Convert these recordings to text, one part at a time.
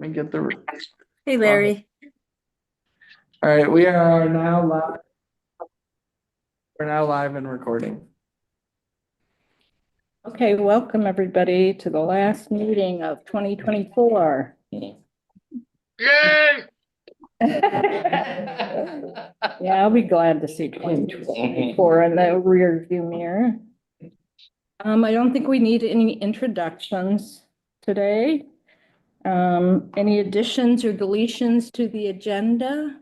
me get the. Hey, Larry. All right, we are now live. We're now live and recording. Okay, welcome everybody to the last meeting of 2024. Yay! Yeah, I'll be glad to see 2024 in the rear view mirror. I don't think we need any introductions today. Any additions or deletions to the agenda?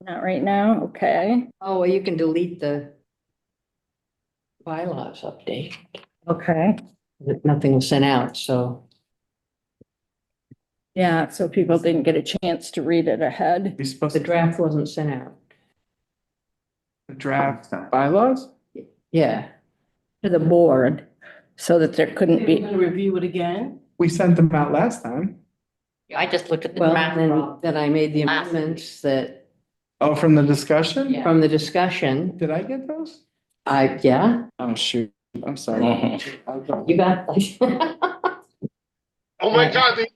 Not right now, okay. Oh, well, you can delete the bylaws update. Okay, Nothing was sent out, so yeah, so people didn't get a chance to read it ahead. We supposed the to draft wasn't sent out. draft bylaws? Yeah. To the board, so that there couldn't be. Review it again? We sent them out last time. I just looked at the Well, draft. then I made the amendments that Oh, from the discussion? Yeah. from the discussion, Did I get those? yeah, Oh, shoot. I'm sorry. you got. Oh my God, the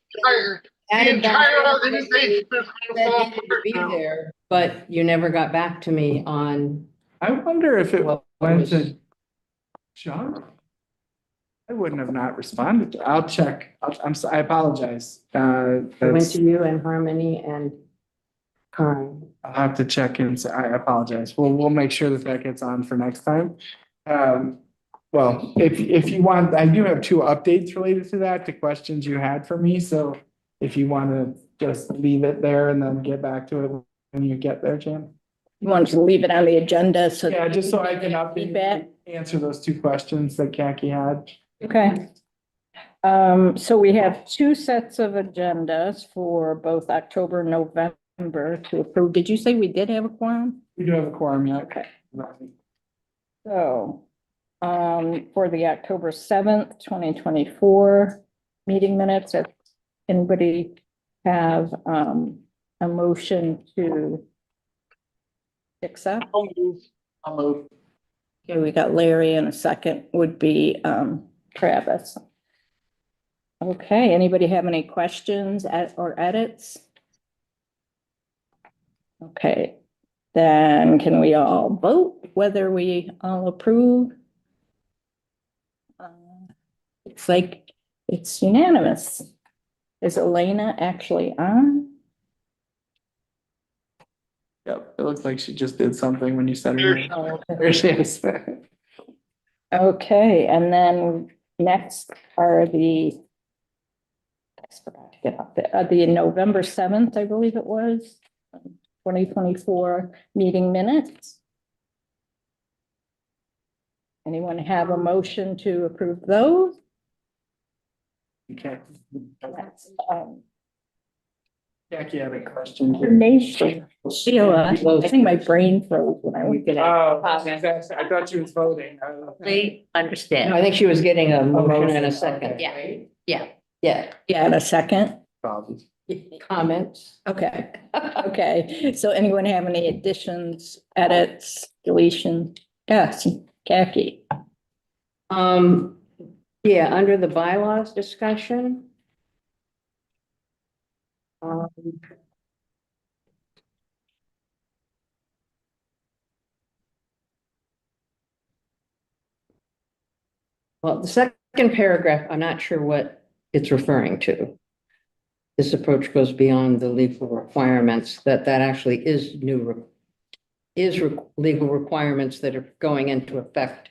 Added back entire in, organization is said gonna fall needed to apart be now. there, but you never got back to me on. I wonder if it Well, went was- to John? I wouldn't have not responded. I'll check. I apologize. It went That's, to you and Harmony and Karen. I'll have to check and say, I apologize. We'll make sure that that gets on for next time. Well, if you want, I do have two updates related to that, to questions you had for me. So if you want to just leave it there and then get back to it when you get there, Jan. You wanted to leave it on the agenda, so. Yeah, just so I can Feedback. answer those two questions that Khaki had. Okay. So we have two sets of agendas for both October and November to approve. Did you say we did have a quorum? We do have a quorum yet. Okay. So, for the October 7th, 2024 meeting minutes, if anybody have, a motion to accept? I'll move. Okay, we got Larry, and a second would be, Travis. Okay, anybody have any questions or edits? Okay, then can we all vote whether we all approve? It's like it's unanimous. Is Elena actually on? Yep, it looks like she just did something when you said Here her she name. Oh, okay. There she is. Okay, and then next are the, I forgot to get up there, the November 7th, I believe it was, 2024 meeting minutes. Anyone have a motion to approve those? Okay. That's, Khaki had a question. Nation. Sheila, I think my brain froze when I was getting. Oh, I thought she was voting. They No, understand. I think she was getting a motion and motion, a second. okay. Yeah. Right? Yeah. Yeah. Yeah, in a second. Problems. Comments? Okay, okay. So anyone have any additions, edits, deletion? Yes, Khaki. Yeah, under the bylaws discussion. Um, Well, the second paragraph, I'm not sure what it's referring to. This approach goes beyond the legal requirements, that actually is legal requirements that are going into effect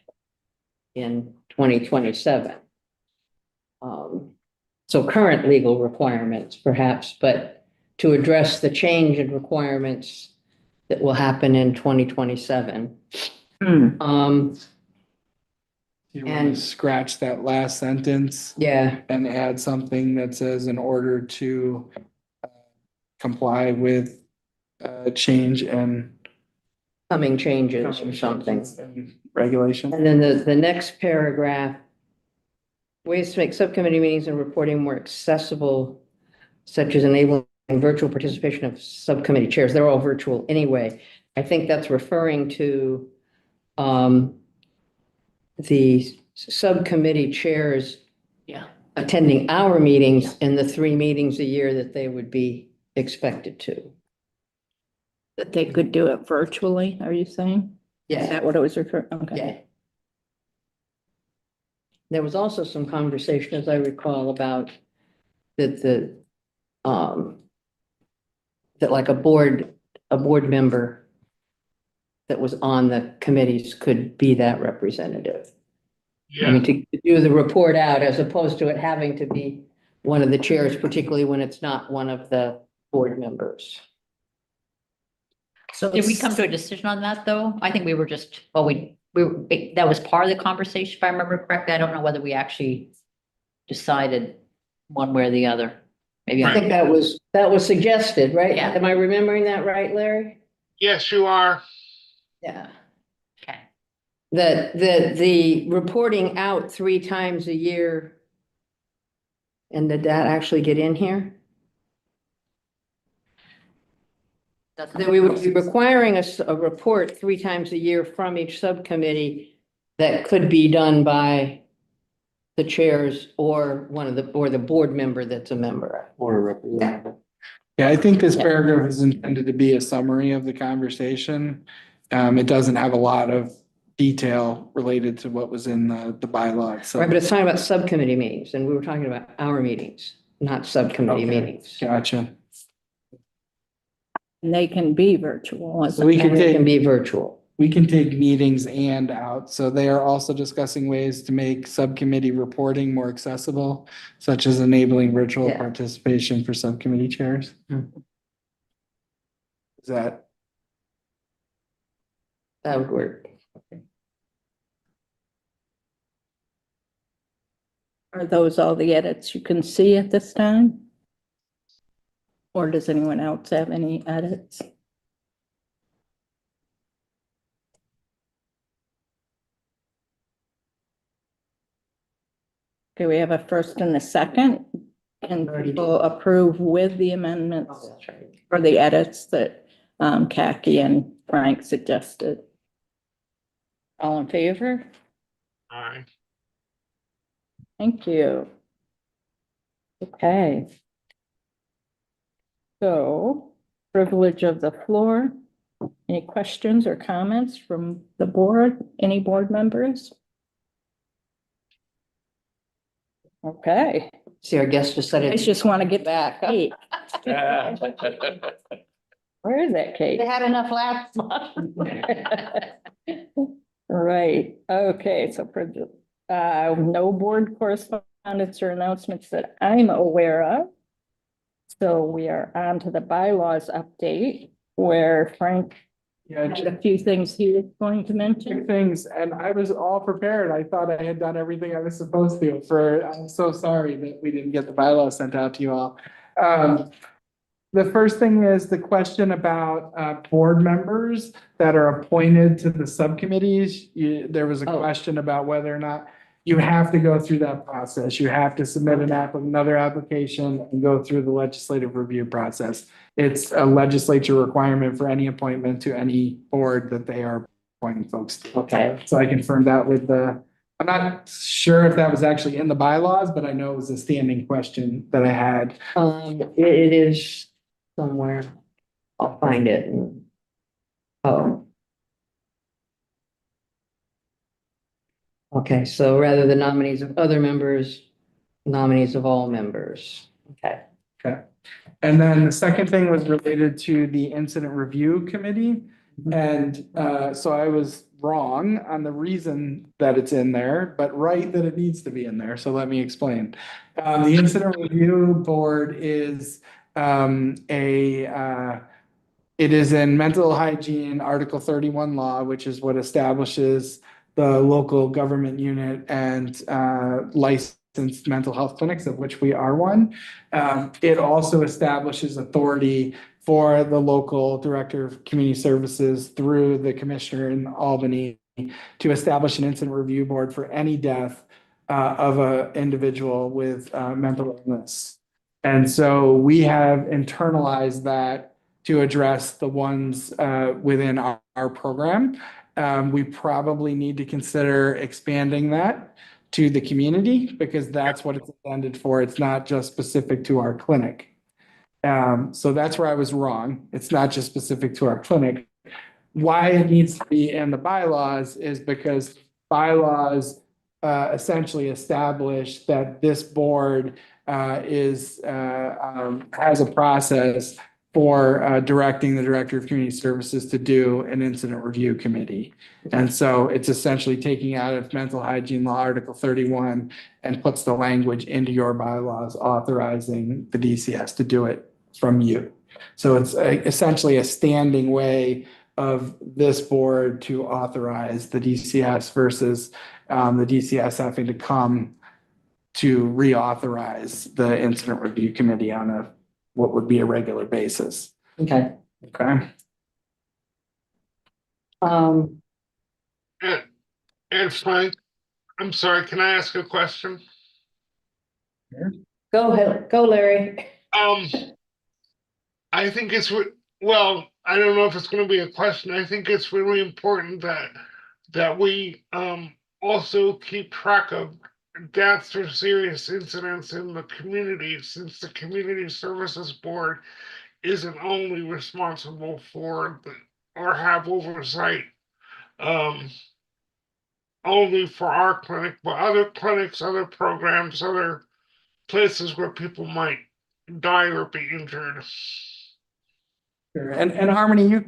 in 2027. So current legal requirements perhaps, but to address the change in requirements that will happen in 2027. You want to And- scratch that last sentence Yeah, and add something that says in order to comply with change and coming changes or something. regulation. And then the next paragraph, ways to make subcommittee meetings and reporting more accessible, such as enabling virtual participation of subcommittee chairs. They're all virtual anyway. I think that's referring to the subcommittee chairs. Yeah. attending our meetings in the 3 meetings a year that they would be expected to. That they could do it virtually, are you saying? Is Yeah, that what it was referring? Okay. yeah. There was also some conversation, as I recall, about that that like a board member that was on the committees could be that representative. I mean, to do the report out as opposed to it having to be one of the chairs, particularly when it's not one of the board members. Did we come to a decision on that, though? I think we were just, well, that was part of the conversation, if I remember correctly. I don't know whether we actually decided one way or the other. Maybe I I think that was suggested, right? Yeah. Am I remembering that right, Larry? Yes, you are. Yeah. okay. The reporting out 3 times a year. And did that actually get in here? That we would be requiring a report 3 times a year from each subcommittee that could be done by the chairs or or the board member that's a member. Or a representative. Yeah, I think this paragraph is intended to be a summary of the conversation. It doesn't have a lot of detail related to what was in the bylaw. So, Right, but it's talking about subcommittee meetings, and we were talking about our meetings, not subcommittee Okay. meetings. gotcha. And they can be virtual. So we And can it can take, be virtual. we can take meetings and out. So they are also discussing ways to make subcommittee reporting more accessible, such as enabling virtual Yeah. participation for subcommittee chairs. Mhm. Is that, That would work. Are those all the edits you can see at this time? Or does anyone else have any edits? Okay, we have a first and a second. And Already did. people approve with the amendments Oh, that's right. or the edits that Khaki and Frank suggested. All in favor? Aye. Thank you. Okay. So, privilege of the floor. Any questions or comments from the board? Any board members? Okay, See, our guest just said I it. just want to get back. Kate, where is that, Kate? They had enough last month. Right, okay, so for no board correspondence or announcements that I'm aware of. So we are on to the bylaws update where Frank yeah, had a few things he was going to two mention. things, and I was all prepared. I thought I had done everything I was supposed to I'm so sorry that we didn't get the bylaw sent out to you all. The first thing is the question about board members that are appointed to the subcommittees. There was a Oh. question about whether or not you have to go through that process. You have to submit another application and go through the legislative review process. It's a legislature requirement for any appointment to any board that they are appointing folks to. Okay. So I confirmed that with I'm not sure if that was actually in the bylaws, but I know it was a standing question that I had. It is somewhere. I'll find it. Oh. Okay, so rather than nominees of other members, nominees of all members. Okay. Okay. And then the second thing was related to the incident review committee. And so I was wrong on the reason that it's in there, but right that it needs to be in there. So let me explain. The incident review board is it is in mental hygiene, Article 31 law, which is what establishes the local government unit and licensed mental health clinics, of which we are one. It also establishes authority for the local director of community services through the commissioner in Albany to establish an incident review board for any death of an individual with mental illness. And so we have internalized that to address the ones within our program. We probably need to consider expanding that to the community because that's what it's intended for. It's not just specific to our clinic. So that's where I was wrong. It's not just specific to our clinic. Why it needs to be in the bylaws is because bylaws essentially establish that this board has a process for directing the Director of Community Services to do an incident review committee. And so it's essentially taking out of mental hygiene law, Article 31, and puts the language into your bylaws authorizing the DCS to do it from you. So it's essentially a standing way of this board to authorize the DCS versus the DCS having to come to reauthorize the incident review committee on what would be a regular basis. Okay. Okay. Um, And Frank, I'm sorry, can I ask a question? go ahead, go Larry. I think well, I don't know if it's gonna be a question. I think it's really important that we also keep track of deaths or serious incidents in the community, since the Community Services Board isn't only responsible for or have oversight only for our clinic, but other clinics, other programs, other places where people might die or be injured. Sure. And Harmony, you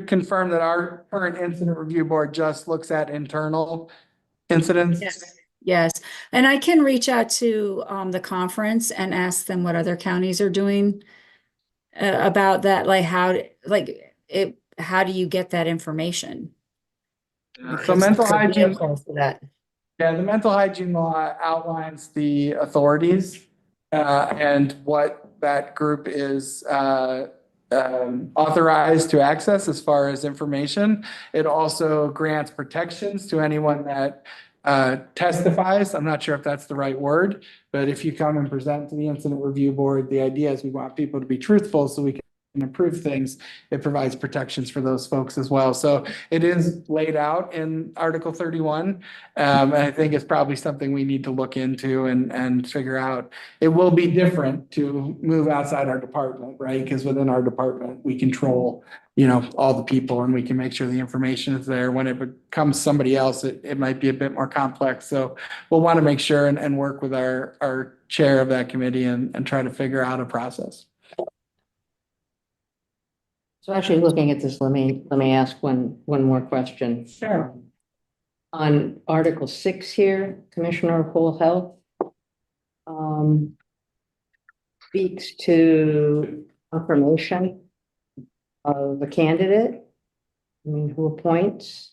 confirm that our current incident review board just looks at internal incidents? Yes, and I can reach out to the conference and ask them what other counties are doing about that, like how do you get that information? So mental Could be hygiene, helpful for that. yeah, the mental hygiene law outlines the authorities and what that group is authorized to access as far as information. It also grants protections to anyone that testifies. I'm not sure if that's the right word, but if you come and present to the incident review board, the idea is we want people to be truthful so we can improve things. It provides protections for those folks as well. So it is laid out in Article 31. And I think it's probably something we need to look into and figure out. It will be different to move outside our department, right? Because within our department, we control, all the people and we can make sure the information is there. When it becomes somebody else, it might be a bit more complex. So we'll want to make sure and work with our chair of that committee and try to figure out a process. So actually looking at this, let me ask one more question. Sure. On Article 6 here, Commissioner of Whole Health speaks to confirmation of a candidate, who appoints.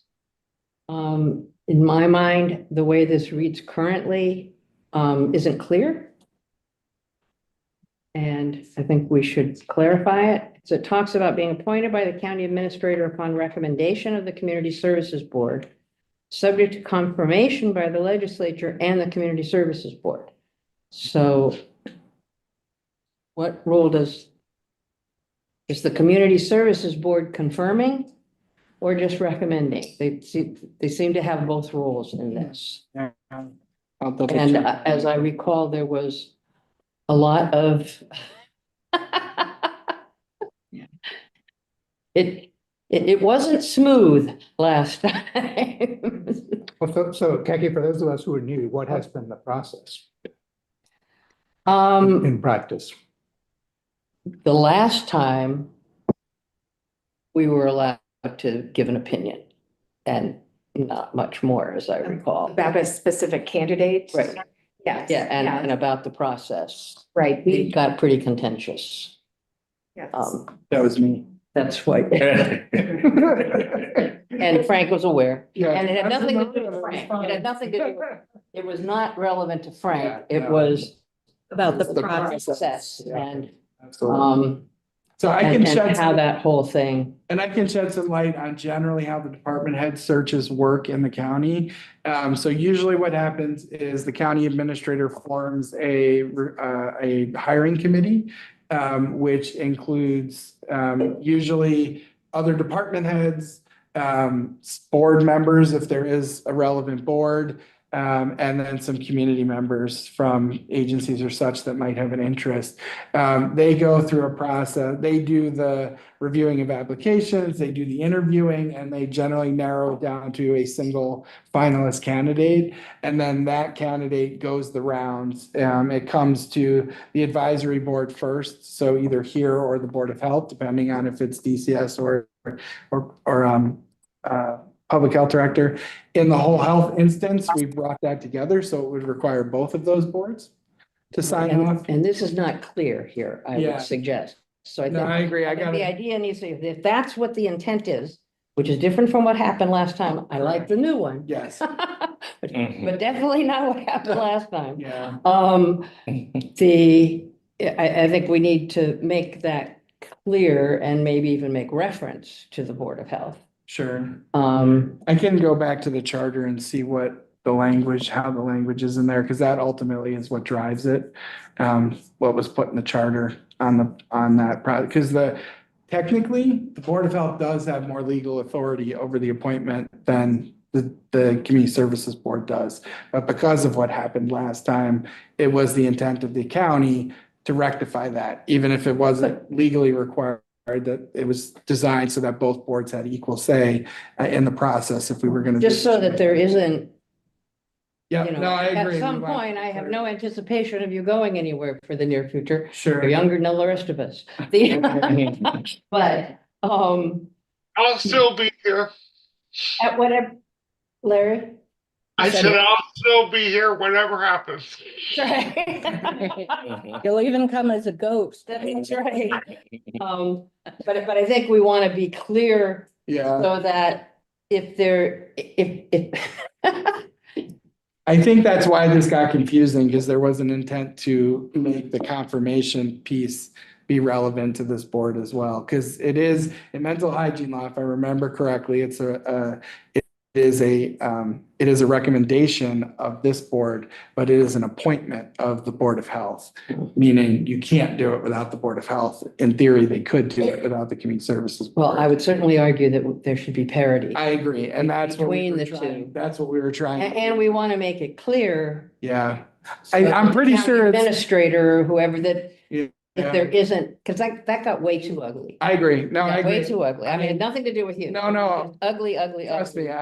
In my mind, the way this reads currently isn't clear. And I think we should clarify it. So it talks about being appointed by the county administrator upon recommendation of the Community Services Board, subject to confirmation by the legislature and the Community Services Board. So what role is the Community Services Board confirming or just recommending? They seem to have both roles in this. I'll double And check. as I recall, there was a lot of it wasn't smooth last time. Well, so Kaki, for those of us who are new, what has been the process The in practice? last time we were allowed to give an opinion and not much more, as I recall. About a specific candidate? Right. Yes. Yeah, and about the process. Right, It got pretty contentious. yes. That was me. That's what. And Frank was aware. Yeah. And it had nothing to do Absolutely, with Frank. it was It had nothing to do, it was not relevant to Yeah, Frank. It no. was About the The process Yeah. and, Absolutely. So I can and shed how some, that whole thing. and I can shed some light on generally how the department head searches work in the county. So usually what happens is the county administrator forms a hiring committee, which includes usually other department heads, board members, if there is a relevant board, and then some community members from agencies or such that might have an interest. They go through a process, they do the reviewing of applications, they do the interviewing, and they generally narrow it down to a single finalist candidate. And then that candidate goes the rounds. It comes to the advisory board first, so either here or the Board of Health, depending on if it's DCS or public health director. In the whole health instance, we brought that together, so it would require both of those boards to sign off. And this is not clear here, I Yeah. would suggest. So I No, think. I agree. I think got The it. idea needs to, if that's what the intent is, which is different from what happened last time, I like the new one. Yes, But definitely not what happened last time. yeah, I think we need to make that clear and maybe even make reference to the Board of Health. sure. Um, I can go back to the charter and see what the language, how the language is in there, because that ultimately is what drives it. What was put in the charter on that product, because technically, the Board of Health does have more legal authority over the appointment than the Community Services Board does. But because of what happened last time, it was the intent of the county to rectify that, even if it wasn't legally required, that it was designed so that both boards had equal say in the process if we were gonna. just so that there isn't, Yeah, you know, no, I agree. at some point, I have no anticipation of you going anywhere for the near future. Sure. You're younger than the rest of us. The- But, I'll still be here. at whatever, Larry? I said said it. I'll still be here whatever happens. You'll even come as a ghost. That's right. But I think we want to be clear Yeah, so that if I think that's why this got confusing, because there was an intent to make the confirmation piece be relevant to this board as well, because it is a mental hygiene law, if I remember correctly, it is a recommendation of this board, but it is an appointment of the Board of Health, meaning you can't do it without the Board of Health. In theory, they could do it without the Community Services. Well, Board. I would certainly argue that there should be parity. I agree, and that's what we Between were the trying, two. that's what we were trying. And we want to make it clear. Yeah, so I'm that pretty the sure it's, Administrator, or whoever that, Yeah. if there isn't, because that got way too ugly. I agree, no, I Got Way agree. too ugly. I mean, it had nothing to do with you. No, no. Just Ugly, ugly, Trust ugly. me,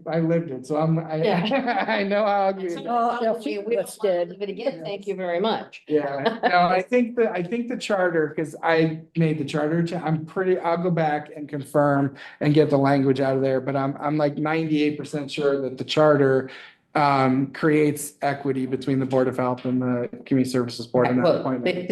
I lived it, so Yeah. I know how ugly it is. Oh, if We you don't want to listed. live it again. Thank you very much. Yeah, no, I think the charter, because I made the charter, I'll go back and confirm and get the language out of there, but I'm like 98% sure that the charter creates equity between the Board of Health and the Community Services Board in that Well, appointment.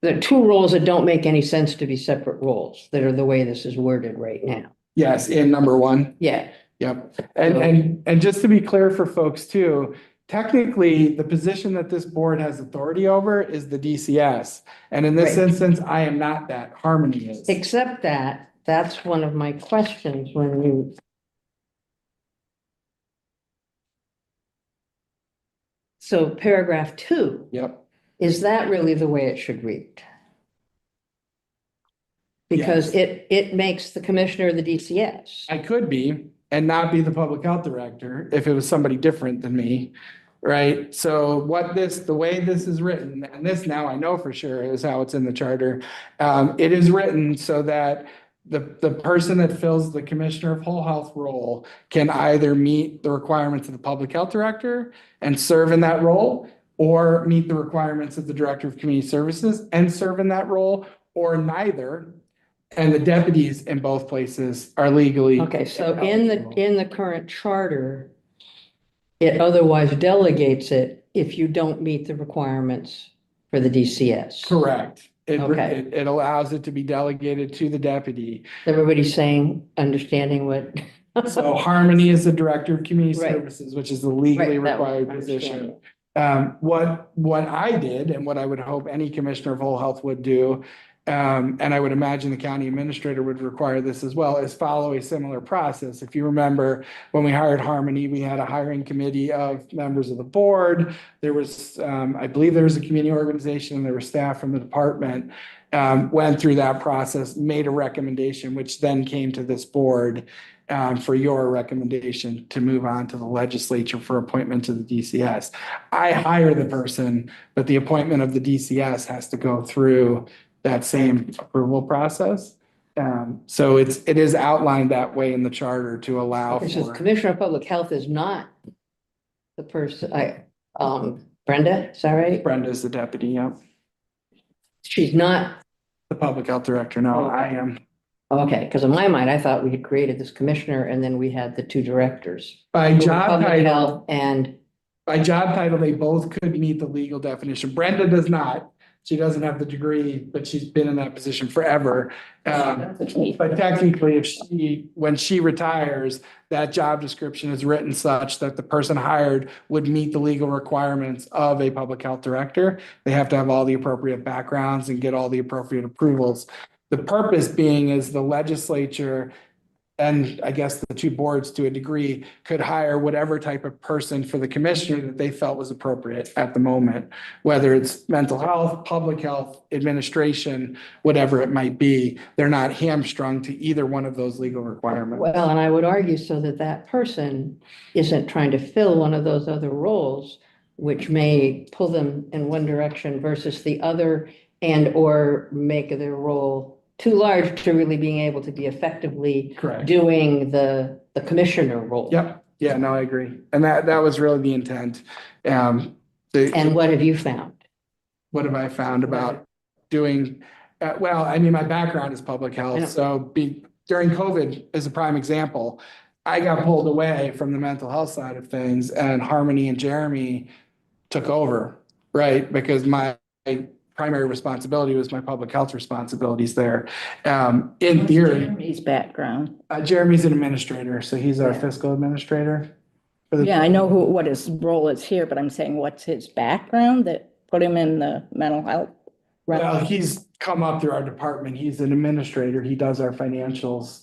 the two roles that don't make any sense to be separate roles, that are the way this is worded right now. Yes, in number one. Yeah, Yep. And just to be clear for folks too, technically, the position that this board has authority over is the DCS. And in this Right. instance, I am not that, Harmony is. except that's one of my questions when you. So paragraph 2, Yep. is that really the way it should read? Because it makes the commissioner the DCS. I could be and not be the public health director if it was somebody different than me. Right? So the way this is written, and this now I know for sure is how it's in the charter. It is written so that the person that fills the commissioner of whole health role can either meet the requirements of the public health director and serve in that role, or meet the requirements of the director of community services and serve in that role, or neither. And the deputies in both places are legally. Okay, so in the current charter, it otherwise delegates it if you don't meet the requirements for the DCS. Correct. Okay. It allows it to be delegated to the deputy. Everybody's saying, understanding what. So Harmony is the director of community Right. services, which is the legally Right, that one, required position. What I did and what I would hope any commissioner of whole health would do, and I would imagine the county administrator would require this as well, is follow a similar process. If you remember, when we hired Harmony, we had a hiring committee of members of the board. There was, I believe there was a community organization, and there were staff from the department, went through that process, made a recommendation, which then came to this board. for your recommendation to move on to the legislature for appointment to the DCS. I hire the person, but the appointment of the DCS has to go through that same approval process. So it is outlined that way in the charter to allow Okay, so the for. Commissioner of Public Health is not the person, Brenda, is that right? Brenda's the deputy, yeah. She's not, The public health director, no, I am. okay, because in my mind, I thought we had created this commissioner and then we had the two directors. By who were job Public title, Health and, by job title, they both could meet the legal definition. Brenda does not. She doesn't have the degree, but she's been in that position forever. But technically, when she retires, that job description is written such that the person hired would meet the legal requirements of a public health director. They have to have all the appropriate backgrounds and get all the appropriate approvals. The purpose being is the legislature, and I guess the two boards to a degree, could hire whatever type of person for the commissioner that they felt was appropriate at the moment, whether it's mental health, public health, administration, whatever it might be. They're not hamstrung to either one of those legal requirements. well, and I would argue so that that person isn't trying to fill one of those other roles, which may pull them in one direction versus the other, and or make their role too large to really being able to be effectively Correct. doing the commissioner role. Yep. Yeah, no, I agree. And that was really the intent. And what have you found? What have I found about doing, well, I mean, my background is public I know. health, so during COVID is a prime example. I got pulled away from the mental health side of things, and Harmony and Jeremy took over, right? Because my primary responsibility was my public health responsibilities there. In theory, Jeremy's background. Jeremy's an administrator, so he's our fiscal administrator. for the- Yeah, I know what his role is here, but I'm saying what's his background that put him in the mental health? Well, he's come up through our department. He's an administrator. He does our financials.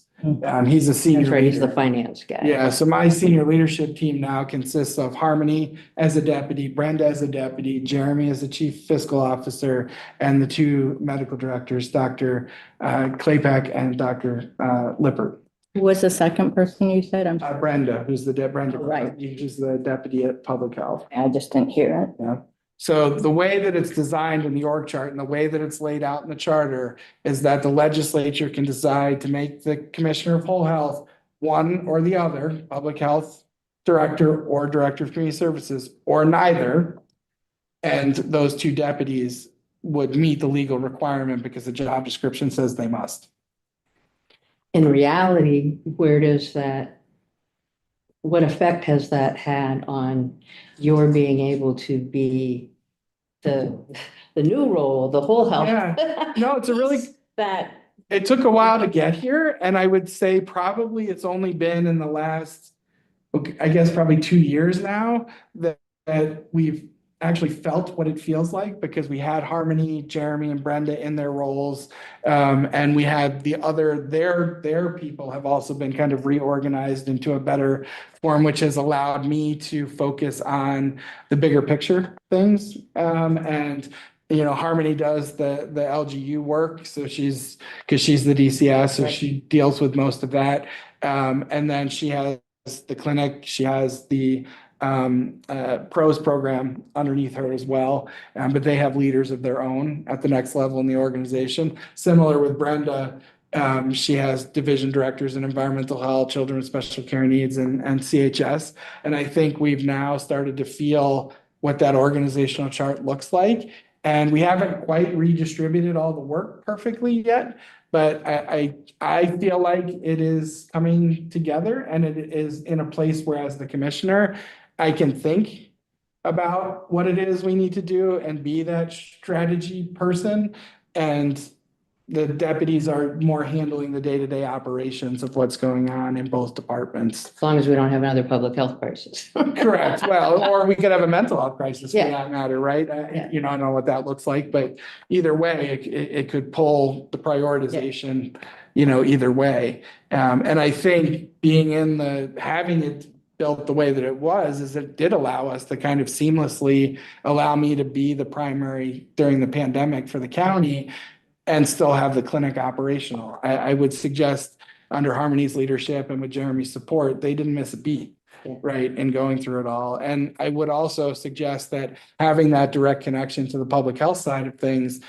He's a senior That's right, he's the leader. finance guy. Yeah, so my senior leadership team now consists of Harmony as a deputy, Brenda as a deputy, Jeremy as the chief fiscal officer, and the two medical directors, Dr. Claypack and Dr. Lippert. Who was the second person you said? Brenda, who's the Brenda, Right. who's the deputy at public health. I just didn't hear it. Yeah. So the way that it's designed in the org chart and the way that it's laid out in the charter is that the legislature can decide to make the commissioner of whole health one or the other, public health director or director of community services, or neither. And those two deputies would meet the legal requirement because the job description says they must. In reality, where does that, what effect has that had on your being able to be the new role, the whole health? Yeah. No, it's a really, That, it took a while to get here, and I would say probably it's only been in the last, I guess, probably 2 years now that we've actually felt what it feels like, because we had Harmony, Jeremy, and Brenda in their roles. And we had their people have also been kind of reorganized into a better form, which has allowed me to focus on the bigger picture things. And Harmony does the LGU work, so she's the DCS, so she deals with most of that. And then she has the clinic, she has the pros program underneath her as well. But they have leaders of their own at the next level in the organization. Similar with Brenda, she has division directors in environmental health, children with special care needs, and CHS. And I think we've now started to feel what that organizational chart looks like. And we haven't quite redistributed all the work perfectly yet, but I feel like it is coming together, and it is in a place where, as the commissioner, I can think about what it is we need to do and be that strategy person. And the deputies are more handling the day-to-day operations of what's going on in both departments. as long as we don't have another public health crisis. Correct. Well, or we could have a mental health crisis for Yeah. that matter, right? Yeah. I don't know what that looks like, but either way, it could pull the prioritization, either way. And I think having it built the way that it was, is it did allow us to kind of seamlessly allow me to be the primary during the pandemic for the county and still have the clinic operational. I would suggest under Harmony's leadership and with Jeremy's support, they didn't miss a beat. Yeah. Right, in going through it all. And I would also suggest that having that direct connection to the public health side of things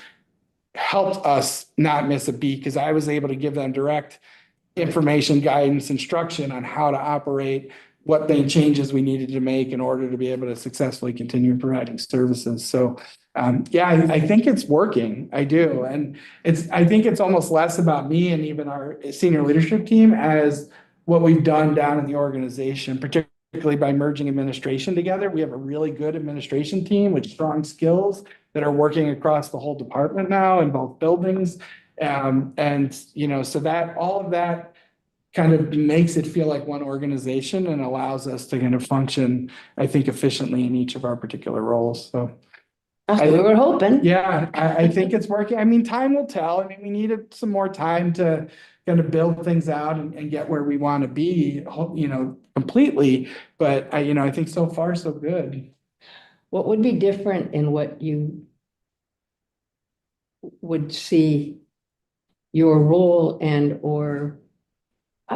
helped us not miss a beat, because I was able to give them direct information, guidance, instruction on how to operate, what the changes we needed to make in order to be able to successfully continue providing services. So, yeah, I think it's working. I do. And I think it's almost less about me and even our senior leadership team as what we've done down in the organization, particularly by merging administration together. We have a really good administration team with strong skills that are working across the whole department now in both buildings. And, you know, so that all of that kind of makes it feel like one organization and allows us to kind of function, I think, efficiently in each of our particular roles. So, That's what we were hoping. yeah, I think it's working. I mean, time will tell. I mean, we needed some more time to kind of build things out and get where we want to be, you know, completely. But I think so far so good. What would be different in what you would see your role and or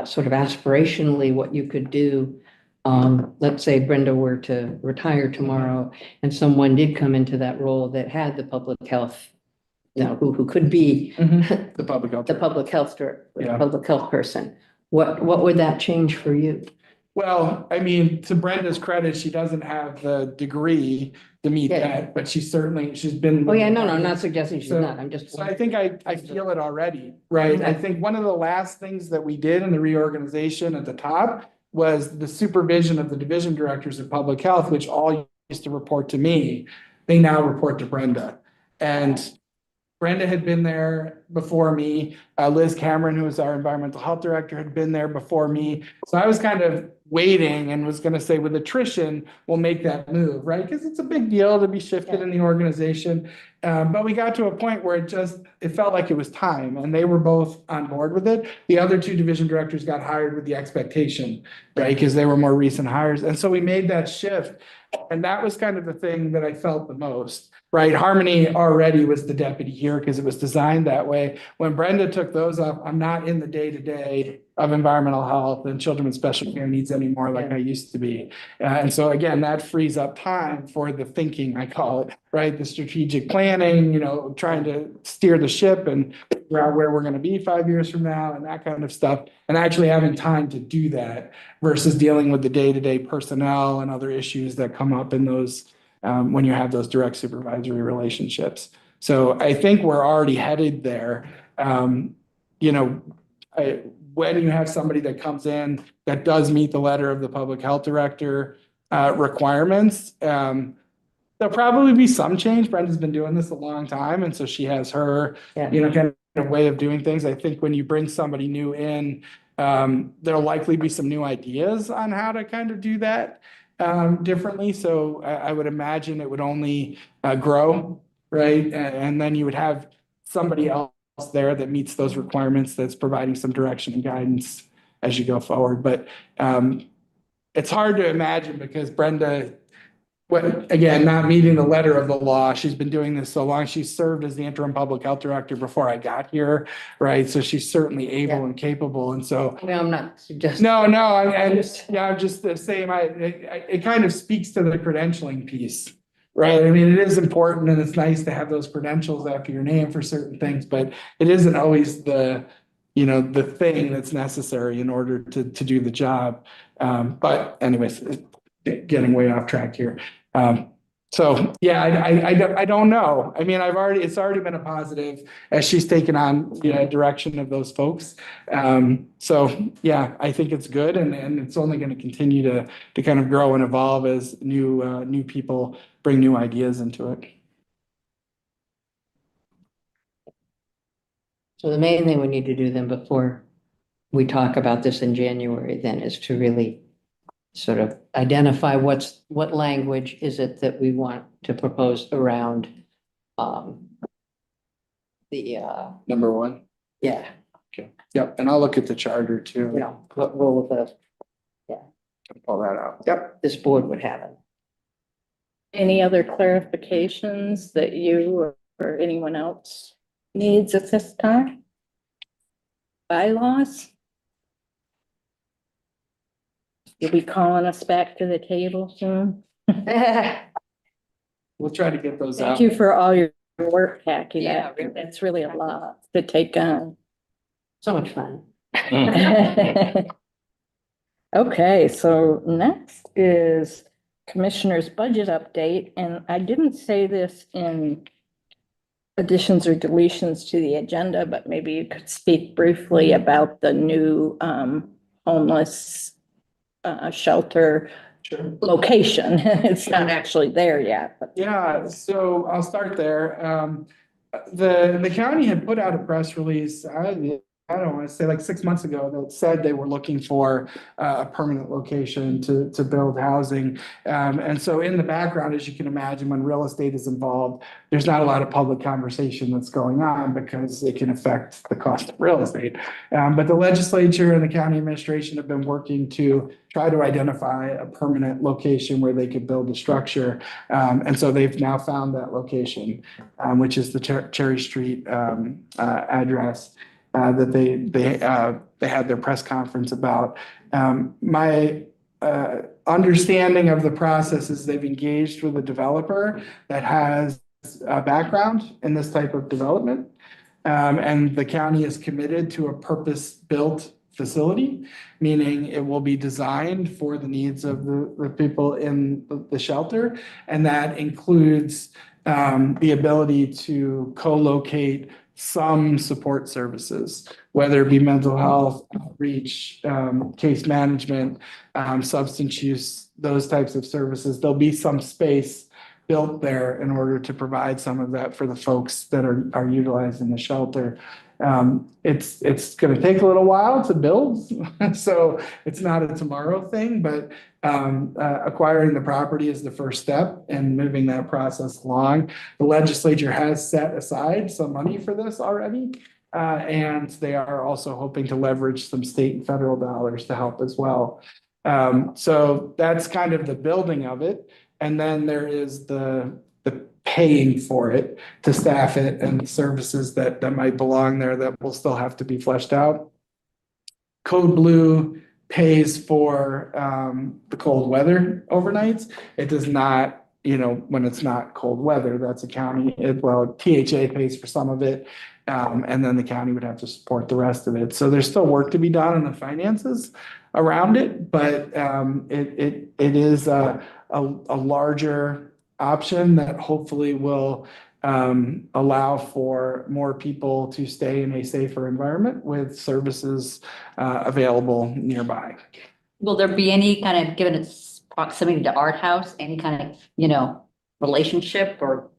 sort of aspirationally what you could do? Let's say Brenda were to retire tomorrow and someone did come into that role that had the public health, you know, who could be The public health. the public health director, Yeah. public health person. What would that change for you? Well, I mean, to Brenda's credit, she doesn't have the degree to meet Yeah. that, but she's been. Oh, yeah, no, I'm not suggesting she's So- not. I'm just. So I think I feel it already, right? I Okay. think one of the last things that we did in the reorganization at the top was the supervision of the division directors of public health, which all used to report to me. They now report to Brenda. And Brenda had been there before me. Liz Cameron, who was our environmental health director, had been there before me. So I was kind of waiting and was gonna say with attrition, we'll make that move, right? Because it's a big deal to be shifted in the organization. But we got to a point where it felt like it was time, and they were both on board with it. The other two division directors got hired with the expectation, right? Because they were more recent hires. And so we made that shift. And that was kind of the thing that I felt the most, right? Harmony already was the deputy here because it was designed that way. When Brenda took those up, I'm not in the day-to-day of environmental health and children with special care needs anymore like I used to be. And so again, that frees up time for the thinking, I call it, right? The strategic planning, you know, trying to steer the ship and figure out where we're going to be 5 years from now and that kind of stuff. And actually having time to do that versus dealing with the day-to-day personnel and other issues that come up in those, when you have those direct supervisory relationships. So I think we're already headed there. You know, when you have somebody that comes in that does meet the letter of the public health director requirements, there'll probably be some change. Brenda's been doing this a long time, and so she has her, you know, kind of way of doing things. I think when you bring somebody new in, there'll likely be some new ideas on how to kind of do that differently. So I would imagine it would only grow, right? And then you would have somebody else there that meets those requirements, that's providing some direction and guidance as you go forward. But it's hard to imagine because Brenda, again, not meeting the letter of the law, she's been doing this so long. She served as the interim public health director before I got here, right? So she's certainly able and capable. And so I mean, I'm not suggesting. no, I'm just the same. It kind of speaks to the credentialing piece, right? I mean, it is important and it's nice to have those credentials after your name for certain things, but it isn't always the thing that's necessary in order to do the job. But anyways, getting way off track here. So yeah, I don't know. I mean, it's already been a positive as she's taken on the direction of those folks. So yeah, I think it's good and it's only going to continue to kind of grow and evolve as new people bring new ideas into it. So the main thing we need to do then before we talk about this in January then is to really sort of identify what language is it that we want to propose around the Number one. yeah, Okay. Yep. And I'll look at the charter too. you know, what role Pull that out. Yep. this board would have it. Any other clarifications that you or anyone else needs at this time? Bylaws? You'll be calling us back to the table soon. We'll try to get those out. Thank you for all your work, Jackie. Yeah, That, really. that's really a lot to take on. So much fun. Okay, so next is Commissioner's budget update, and I didn't say this in additions or deletions to the agenda, but maybe you could speak briefly about the new homeless shelter Sure. location. It's not actually there yet, but Yeah, so I'll start there. The county had put out a press release, I don't want to say like 6 months ago, that said they were looking for a permanent location to build housing. And so in the background, as you can imagine, when real estate is involved, there's not a lot of public conversation that's going on because it can affect the cost of real estate. But the legislature and the county administration have been working to try to identify a permanent location where they could build a structure. And so they've now found that location, which is the Cherry Street address that they had their press conference about. My understanding of the process is they've engaged with a developer that has a background in this type of development. And the county is committed to a purpose-built facility, meaning it will be designed for the needs of the people in the shelter. And that includes the ability to co-locate some support services, whether it be mental health, outreach, case management, substance use, those types of services. There'll be some space built there in order to provide some of that for the folks that are utilizing the shelter. It's going to take a little while to build, so it's not a tomorrow thing, but acquiring the property is the first step in moving that process along. The legislature has set aside some money for this already, and they are also hoping to leverage some state and federal dollars to help as well. So that's kind of the building of it. And then there is the paying for it to staff it and the services that might belong there that will still have to be fleshed out. Code Blue pays for the cold weather overnights. It does not, when it's not cold weather, that's a county, THA pays for some of it. And then the county would have to support the rest of it. So there's still work to be done on the finances around it, but it is a larger option that hopefully will allow for more people to stay in a safer environment with services available nearby. Will there be any kind of, given its proximity to Art House, any kind of, relationship or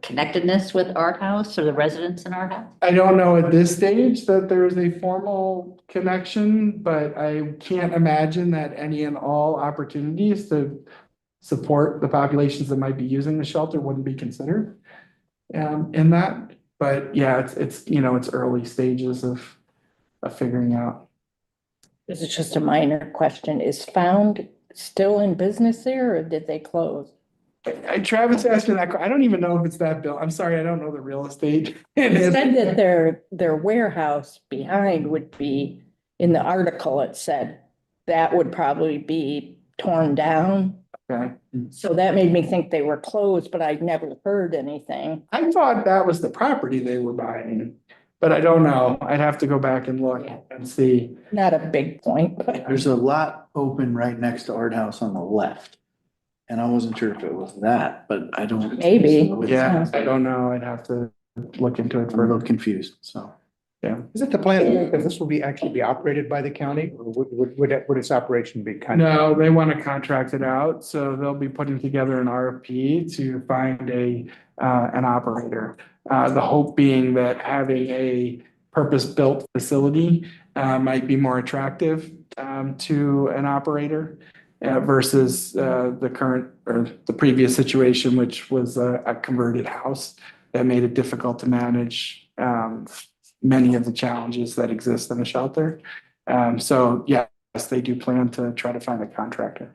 connectedness with Art House or the residents in Art House? I don't know at this stage that there is a formal connection, but I can't imagine that any and all opportunities to support the populations that might be using the shelter wouldn't be considered in that. But yeah, it's early stages of figuring out. this is just a minor question. Is Found still in business there, or did they close? Travis asked me that. I don't even know if it's that built. I'm sorry, I don't know the real estate. It said that their warehouse behind would be, in the article, it said that would probably be torn down. Okay. So that made me think they were closed, but I'd never heard anything. I thought that was the property they were buying, but I don't know. I'd have to go back and look and see. Not a big point, but There's a lot open right next to Art House on the left. And I wasn't sure if it was that, but I don't. Maybe. Yeah, I don't know. I'd have to look into it I'm a little further. confused, so. Is it the plan that this will be actually be operated by the county, or would its operation be kind of? No, they want to contract it out, so they'll be putting together an RFP to find an operator. The hope being that having a purpose-built facility might be more attractive to an operator versus the current or the previous situation, which was a converted house that made it difficult to manage many of the challenges that exist in a shelter. So yes, they do plan to try to find a contractor.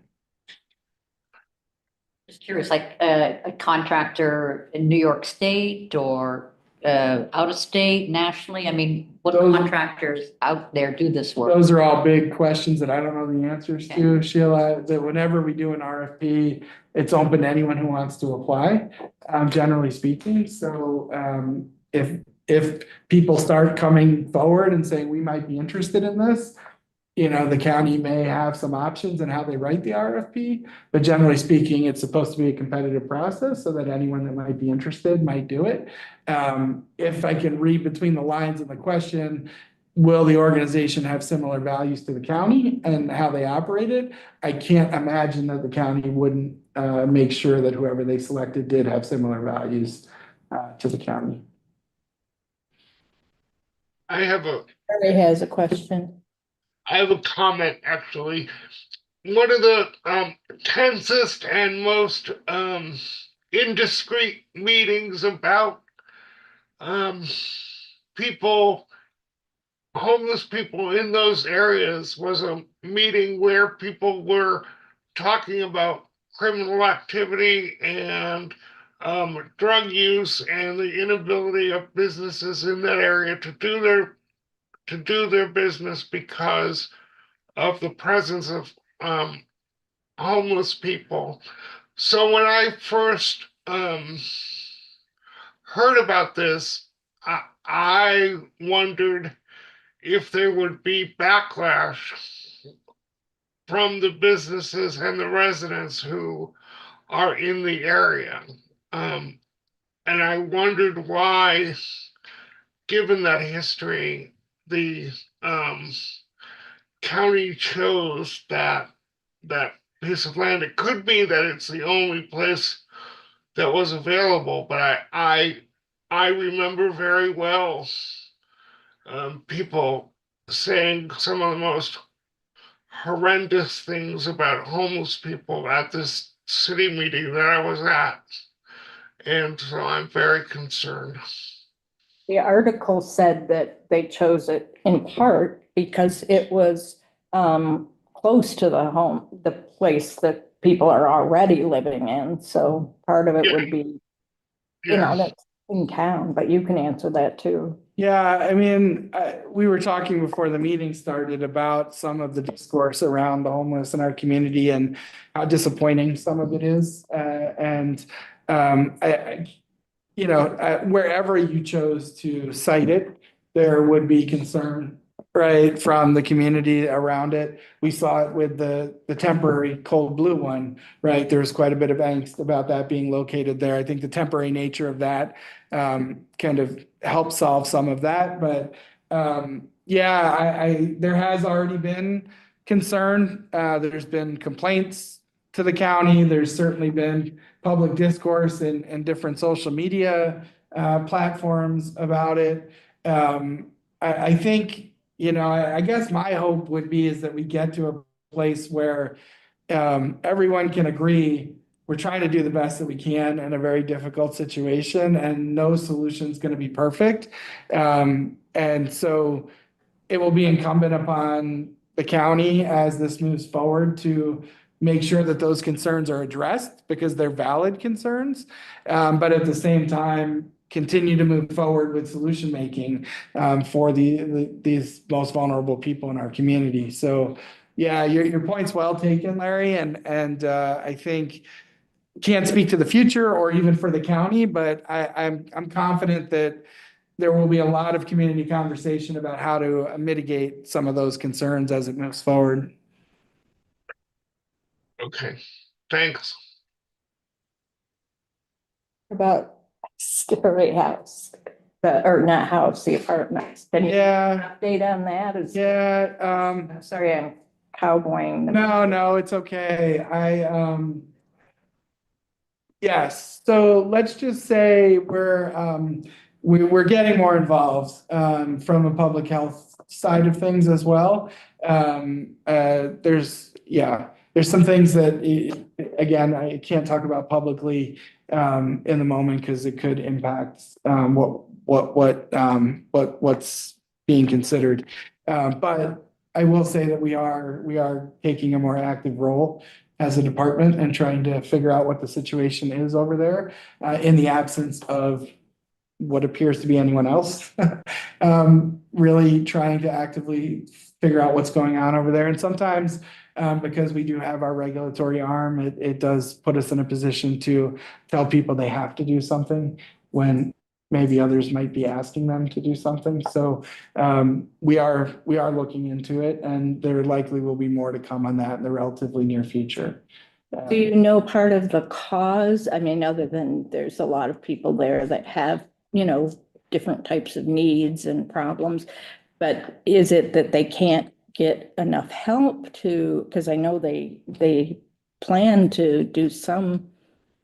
Just curious, like a contractor in New York State or out of state, nationally? I mean, what Those- contractors out there do this work? Those are all big questions that I don't know the answers to, Okay. Sheila, that whenever we do an RFP, it's open to anyone who wants to apply, generally speaking. So, if people start coming forward and saying, we might be interested in this, you know, the county may have some options in how they write the RFP, but generally speaking, it's supposed to be a competitive process so that anyone that might be interested might do it. If I can read between the lines of the question, will the organization have similar values to the county and how they operate it? I can't imagine that the county wouldn't make sure that whoever they selected did have similar values to the county. I have a Harry has a question. comment, actually. One of the tensest and most indiscreet meetings about people, homeless people in those areas was a meeting where people were talking about criminal activity and drug use and the inability of businesses in that area to do their business because of the presence of homeless people. So when I first heard about this, I wondered if there would be backlash from the businesses and the residents who are in the area. And I wondered why, given that history, the county chose that piece of land. It could be that it's the only place that was available, but I remember very well people saying some of the most horrendous things about homeless people at this city meeting that I was at. And so I'm very concerned. The article said that they chose it in part because it was close to the place that people are already living in. So part of it would be, you know, Yeah, that's in town, but you can answer that too. Yeah, I mean, we were talking before the meeting started about some of the discourse around the homeless in our community and how disappointing some of it is. You know, wherever you chose to cite it, there would be concern, right, from the community around it. We saw it with the temporary Cold Blue one, right? There was quite a bit of angst about that being located there. I think the temporary nature of that kind of helped solve some of that, but yeah, there has already been concern. There's been complaints to the county. There's certainly been public discourse and different social media platforms about it. I think, you know, I guess my hope would be is that we get to a place where everyone can agree we're trying to do the best that we can in a very difficult situation, and no solution is going to be perfect. And so it will be incumbent upon the county as this moves forward to make sure that those concerns are addressed because they're valid concerns. But at the same time, continue to move forward with solution making for these most vulnerable people in our community. So yeah, your point's well taken, Larry. And I think can't speak to the future or even for the county, but I'm confident that there will be a lot of community conversation about how to mitigate some of those concerns as it moves forward. okay, thanks. About Story House, or not house, the apartments. Can you Yeah, update on that? yeah, I'm sorry, I'm cowboying. no, it's okay. Yes, so let's just say we're getting more involved from a public health side of things as well. There's some things that, again, I can't talk about publicly in the moment because it could impact what's being considered. But I will say that we are taking a more active role as a department and trying to figure out what the situation is over there in the absence of what appears to be anyone else. Really trying to actively figure out what's going on over there. And sometimes, because we do have our regulatory arm, it does put us in a position to tell people they have to do something when maybe others might be asking them to do something. So we are looking into it, and there likely will be more to come on that in the relatively near future. Do you know part of the cause? I mean, other than there's a lot of people there that have, different types of needs and problems. But is it that they can't get enough help because I know they plan to do some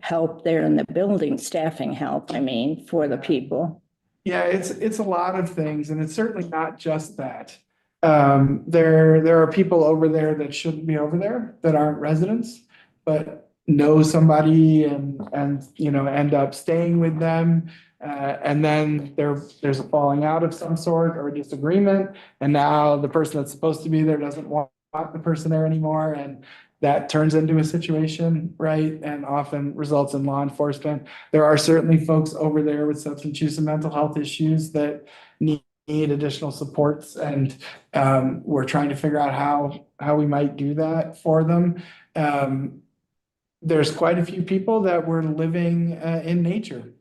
help there in the building, staffing help, I mean, for the people. Yeah, it's a lot of things, and it's certainly not just that. There are people over there that shouldn't be over there, that aren't residents, but know somebody and end up staying with them. And then there's a falling out of some sort or a disagreement, and now the person that's supposed to be there doesn't want the person there anymore, and that turns into a situation, right? And often results in law enforcement. There are certainly folks over there with substance use and mental health issues that need additional supports, and we're trying to figure out how we might do that for them. There's quite a few people that were living in nature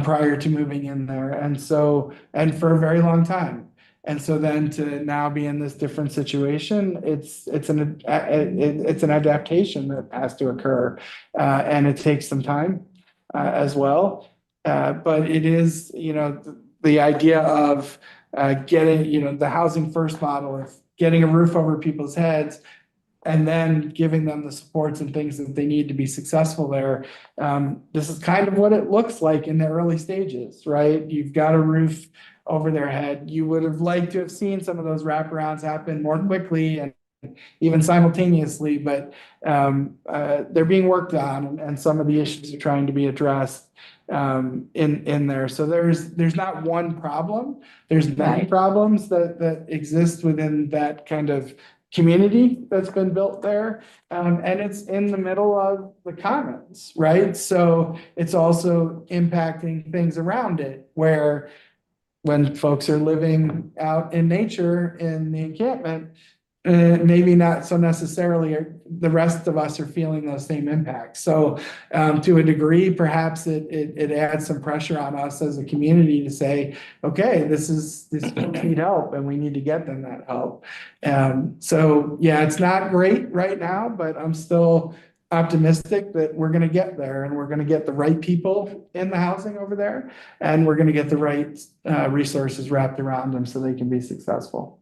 prior to moving in there, and for a very long time. And so then to now be in this different situation, it's an adaptation that has to occur, and it takes some time as well. But it is, the idea of getting, the housing first model of getting a roof over people's heads, and then giving them the supports and things that they need to be successful there. This is kind of what it looks like in the early stages, right? You've got a roof over their head. You would have liked to have seen some of those wraparounds happen more quickly and even simultaneously, but they're being worked on, and some of the issues are trying to be addressed in there. So there's not one problem. There's many problems that exist within that kind of community that's been built there. And it's in the middle of the commons, right? So it's also impacting things around it, where when folks are living out in nature in the encampment, maybe not so necessarily the rest of us are feeling those same impacts. So to a degree, perhaps it adds some pressure on us as a community to say, okay, this folks need help, and we need to get them that help. So yeah, it's not great right now, but I'm still optimistic that we're going to get there, and we're going to get the right people in the housing over there, and we're going to get the right resources wrapped around them so they can be successful.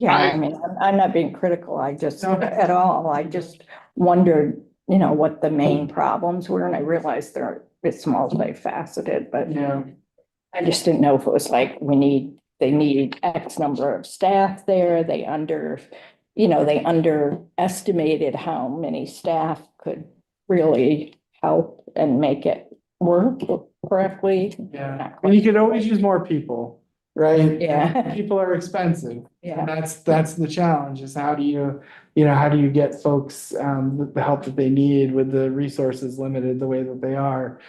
Yeah, I mean, I'm not being critical, at all. I just wondered, what the main problems were, and I realized it's multifaceted, but Yeah. I just didn't know if it was like they need X number of staff there, they underestimated how many staff could really help and make it work correctly. Yeah, and you could always use more people, right? Yeah. People are expensive. Yeah. That's the challenge, is how do you get folks the help that they need with the resources limited the way that they are.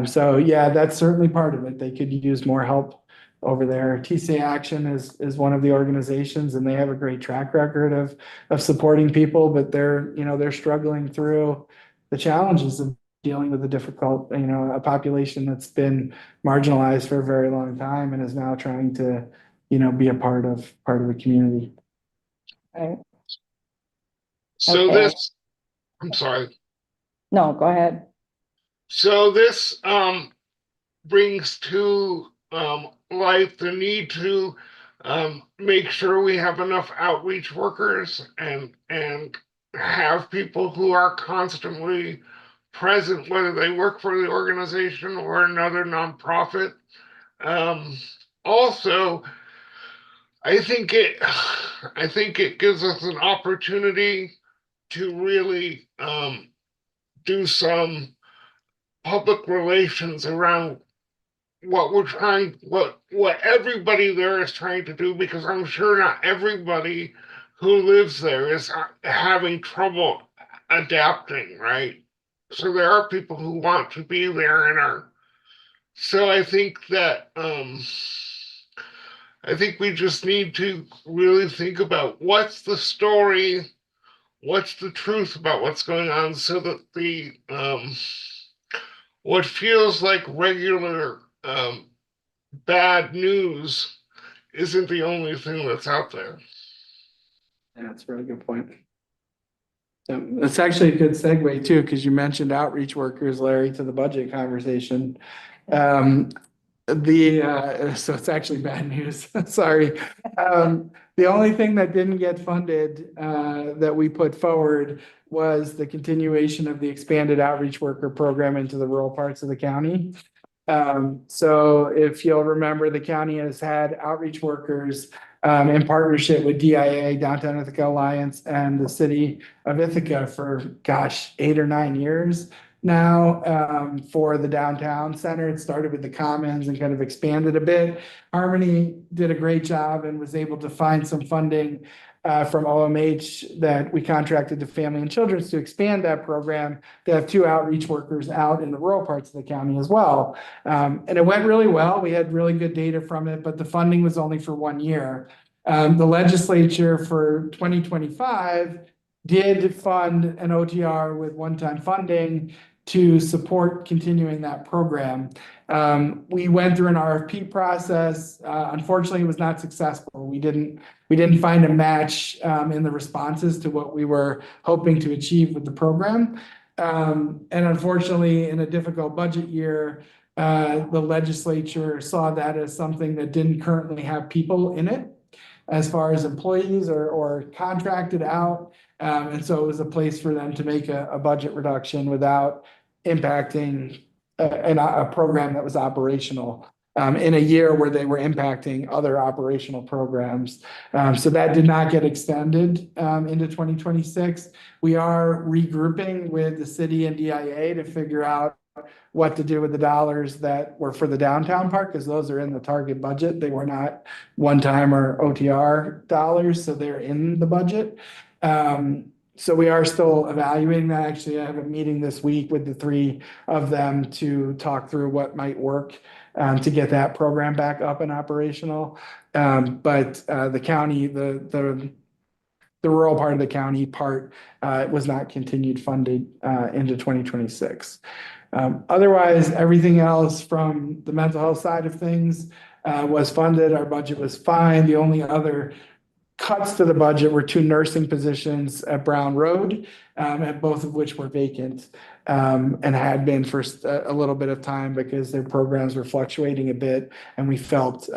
So yeah, that's certainly part of it. They could use more help over there. TCA Action is one of the organizations, and they have a great track record of supporting people, but they're struggling through the challenges of dealing with a difficult, a population that's been marginalized for a very long time and is now trying to, be a part of the community. Right. So Okay. I'm sorry. No, go ahead. So this brings to light the need to make sure we have enough outreach workers and have people who are constantly present, whether they work for the organization or another nonprofit. Also, I think it gives us an opportunity to really do some public relations around what everybody there is trying to do, because I'm sure not everybody who lives there is having trouble adapting, right? So there are people who want to be there and are. So I think that I think we just need to really think about what's the story, what's the truth about what's going on, so that the what feels like regular bad news isn't the only thing that's out there. Yeah, that's a really good point. That's actually a good segue too, because you mentioned outreach workers, Larry, to the budget conversation. So it's actually bad news, sorry. The only thing that didn't get funded, that we put forward was the continuation of the expanded outreach worker program into the rural parts of the county. So if you'll remember, the county has had outreach workers in partnership with DIA, Downtown Ithaca Alliance, and the city of Ithaca for, gosh, 8 or 9 years now, for the downtown center. It started with the Commons and kind of expanded a bit. Harmony did a great job and was able to find some funding from OMH that we contracted to Family and Children's to expand that program, to have 2 outreach workers out in the rural parts of the county as well. And it went really well. We had really good data from it, but the funding was only for 1 year. The legislature for 2025 did fund an OTR with one-time funding to support continuing that program. We went through an RFP process. Unfortunately, it was not successful. We didn't find a match in the responses to what we were hoping to achieve with the program. And unfortunately, in a difficult budget year, the legislature saw that as something that didn't currently have people in it as far as employees or contracted out. And so it was a place for them to make a budget reduction without impacting a program that was operational in a year where they were impacting other operational programs. So that did not get extended into 2026. We are regrouping with the city and DIA to figure out what to do with the dollars that were for the downtown park, because those are in the target budget. They were not one-time or OTR dollars, so they're in the budget. So we are still evaluating that. Actually, I have a meeting this week with the 3 of them to talk through what might work to get that program back up and operational. But the county, the rural part of the county part was not continued funded into 2026. Otherwise, everything else from the mental health side of things was funded. Our budget was fine. The only other cuts to the budget were 2 nursing positions at Brown Road, and both of which were vacant, and had been for a little bit of time because their programs were fluctuating a bit, and we felt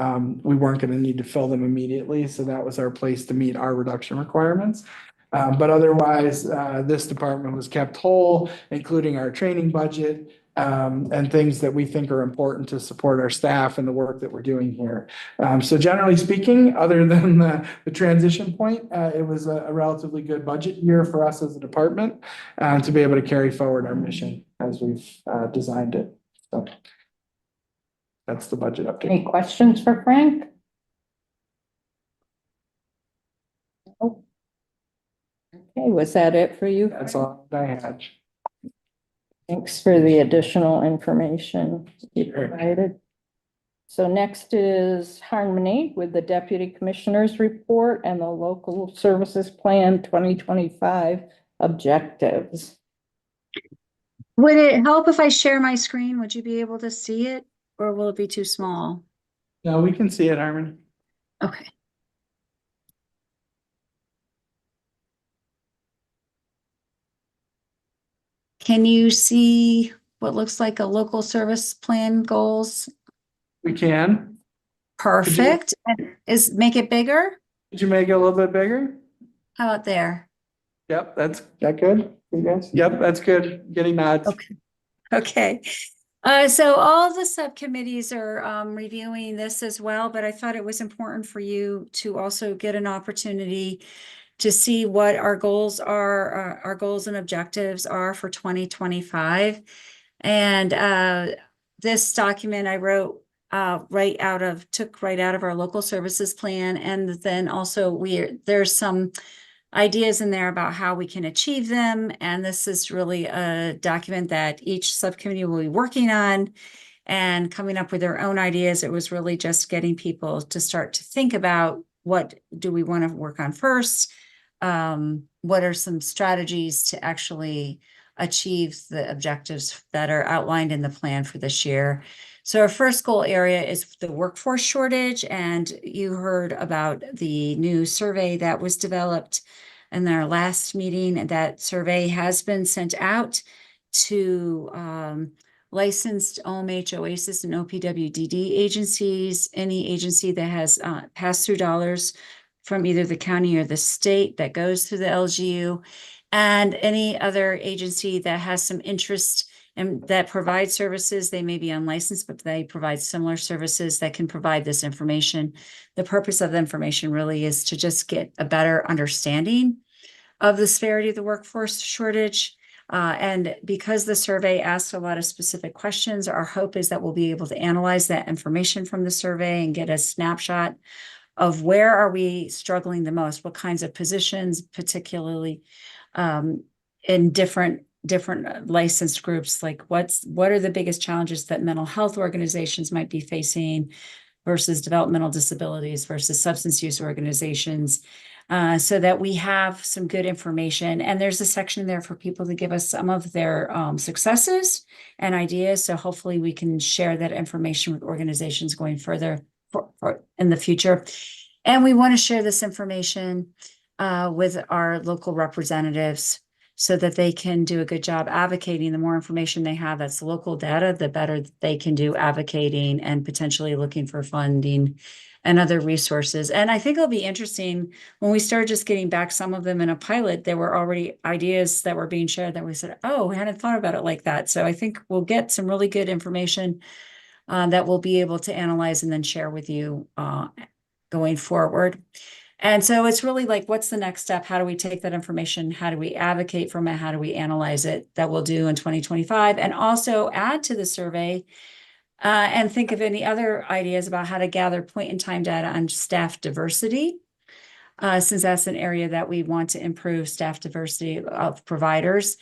we weren't going to need to fill them immediately. So that was our place to meet our reduction requirements. But otherwise, this department was kept whole, including our training budget, and things that we think are important to support our staff and the work that we're doing here. So generally speaking, other than the transition point, it was a relatively good budget year for us as a department to be able to carry forward our mission as we've designed it. So that's the budget update. Any questions for Frank? Nope. Okay, was that it for you? That's all I had. Thanks for the additional information you Sure. provided. So next is Harmony with the Deputy Commissioner's Report and the Local Services Plan 2025 objectives. Would it help if I share my screen? Would you be able to see it, or will it be too small? No, we can see it, Harmony. Okay. Can you see what looks like a local service plan goals? We can. Perfect. And make it bigger? Did you make it a little bit bigger? How about there? Yep, that good, you guys? Yep, that's good. Getting nods. Okay. Okay. So all the subcommittees are reviewing this as well, but I thought it was important for you to also get an opportunity to see what our goals are, our goals and objectives are for 2025. And this document I wrote took right out of our local services plan. And then also there's some ideas in there about how we can achieve them. And this is really a document that each subcommittee will be working on and coming up with their own ideas. It was really just getting people to start to think about what do we want to work on first? What are some strategies to actually achieve the objectives that are outlined in the plan for this year? So our first goal area is the workforce shortage, and you heard about the new survey that was developed in our last meeting. And that survey has been sent out to licensed OMH, OASIS, and OPWDD agencies, any agency that has pass-through dollars from either the county or the state that goes through the LGU, and any other agency that has some interest and that provides services. They may be unlicensed, but they provide similar services that can provide this information. The purpose of the information really is to just get a better understanding of the severity of the workforce shortage. And because the survey asks a lot of specific questions, our hope is that we'll be able to analyze that information from the survey and get a snapshot of where are we struggling the most, what kinds of positions, particularly in different licensed groups, like what are the biggest challenges that mental health organizations might be facing versus developmental disabilities versus substance use organizations, so that we have some good information. And there's a section there for people to give us some of their successes and ideas. So hopefully we can share that information with organizations going further for in the future. And we want to share this information with our local representatives so that they can do a good job advocating. The more information they have that's local data, the better they can do advocating and potentially looking for funding and other resources. And I think it'll be interesting when we start just getting back some of them in a pilot. There were already ideas that were being shared that we said, oh, we hadn't thought about it like that. So I think we'll get some really good information that we'll be able to analyze and then share with you going forward. And so it's really like, what's the next step? How do we take that information? How do we advocate from it? How do we analyze it? That we'll do in 2025, and also add to the survey and think of any other ideas about how to gather point-in-time data on staff diversity, since that's an area that we want to improve staff diversity of providers.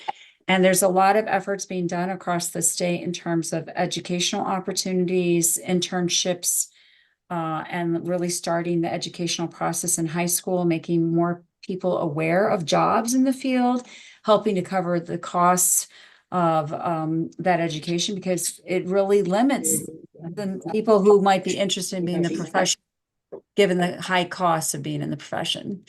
And there's a lot of efforts being done across the state in terms of educational opportunities, internships, and really starting the educational process in high school, making more people aware of jobs in the field, helping to cover the costs of that education, because it really limits the people who might be interested in being in the profession, given the high costs of being in the profession.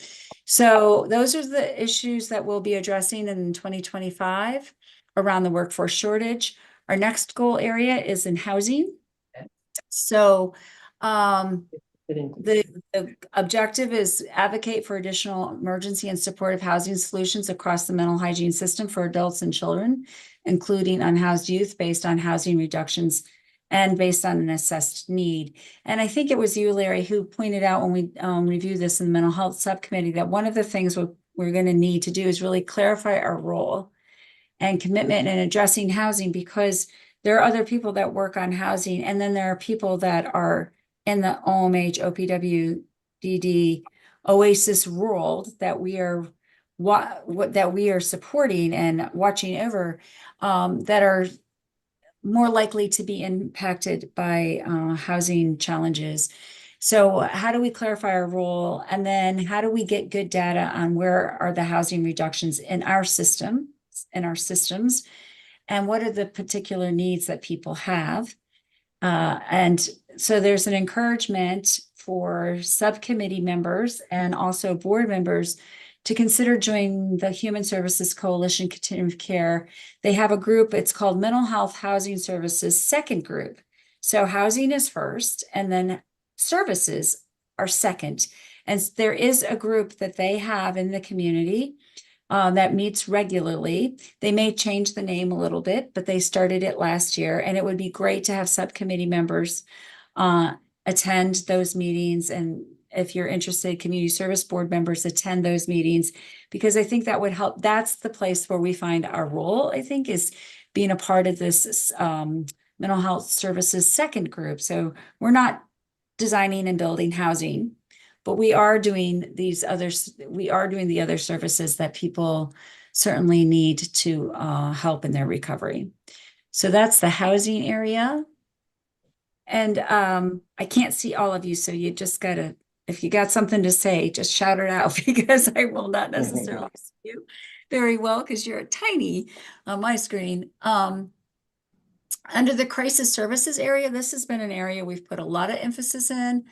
So those are the issues that we'll be addressing in 2025 around the workforce shortage. Our next goal area is in housing. So the objective is advocate for additional emergency and supportive housing solutions across the mental hygiene system for adults and children, including unhoused youth, based on housing reductions and based on an assessed need. And I think it was you, Larry, who pointed out when we reviewed this in the mental health subcommittee, that one of the things we're going to need to do is really clarify our role and commitment in addressing housing, because there are other people that work on housing, and then there are people that are in the OMH, OPWDD, OASIS world that we are supporting and watching over, that are more likely to be impacted by housing challenges. So how do we clarify our role? And then how do we get good data on where are the housing reductions in our system, in our systems, and what are the particular needs that people have? And so there's an encouragement for subcommittee members and also board members to consider joining the Human Services Coalition Continuum of Care. They have a group, it's called Mental Health Housing Services Second Group. So housing is first, and then services are second. And there is a group that they have in the community that meets regularly. They may change the name a little bit, but they started it last year, and it would be great to have subcommittee members attend those meetings. And if you're interested, community service board members attend those meetings, because I think that would help. That's the place where we find our role, I think, is being a part of this mental health services second group. So we're not designing and building housing. But we are doing these others, we are doing the other services that people certainly need to help in their recovery. So that's the housing area. And I can't see all of you, so you just gotta, if you got something to say, just shout it out because I will not necessarily see you very well because you're tiny on my screen. Under the crisis services area, this has been an area we've put a lot of emphasis in.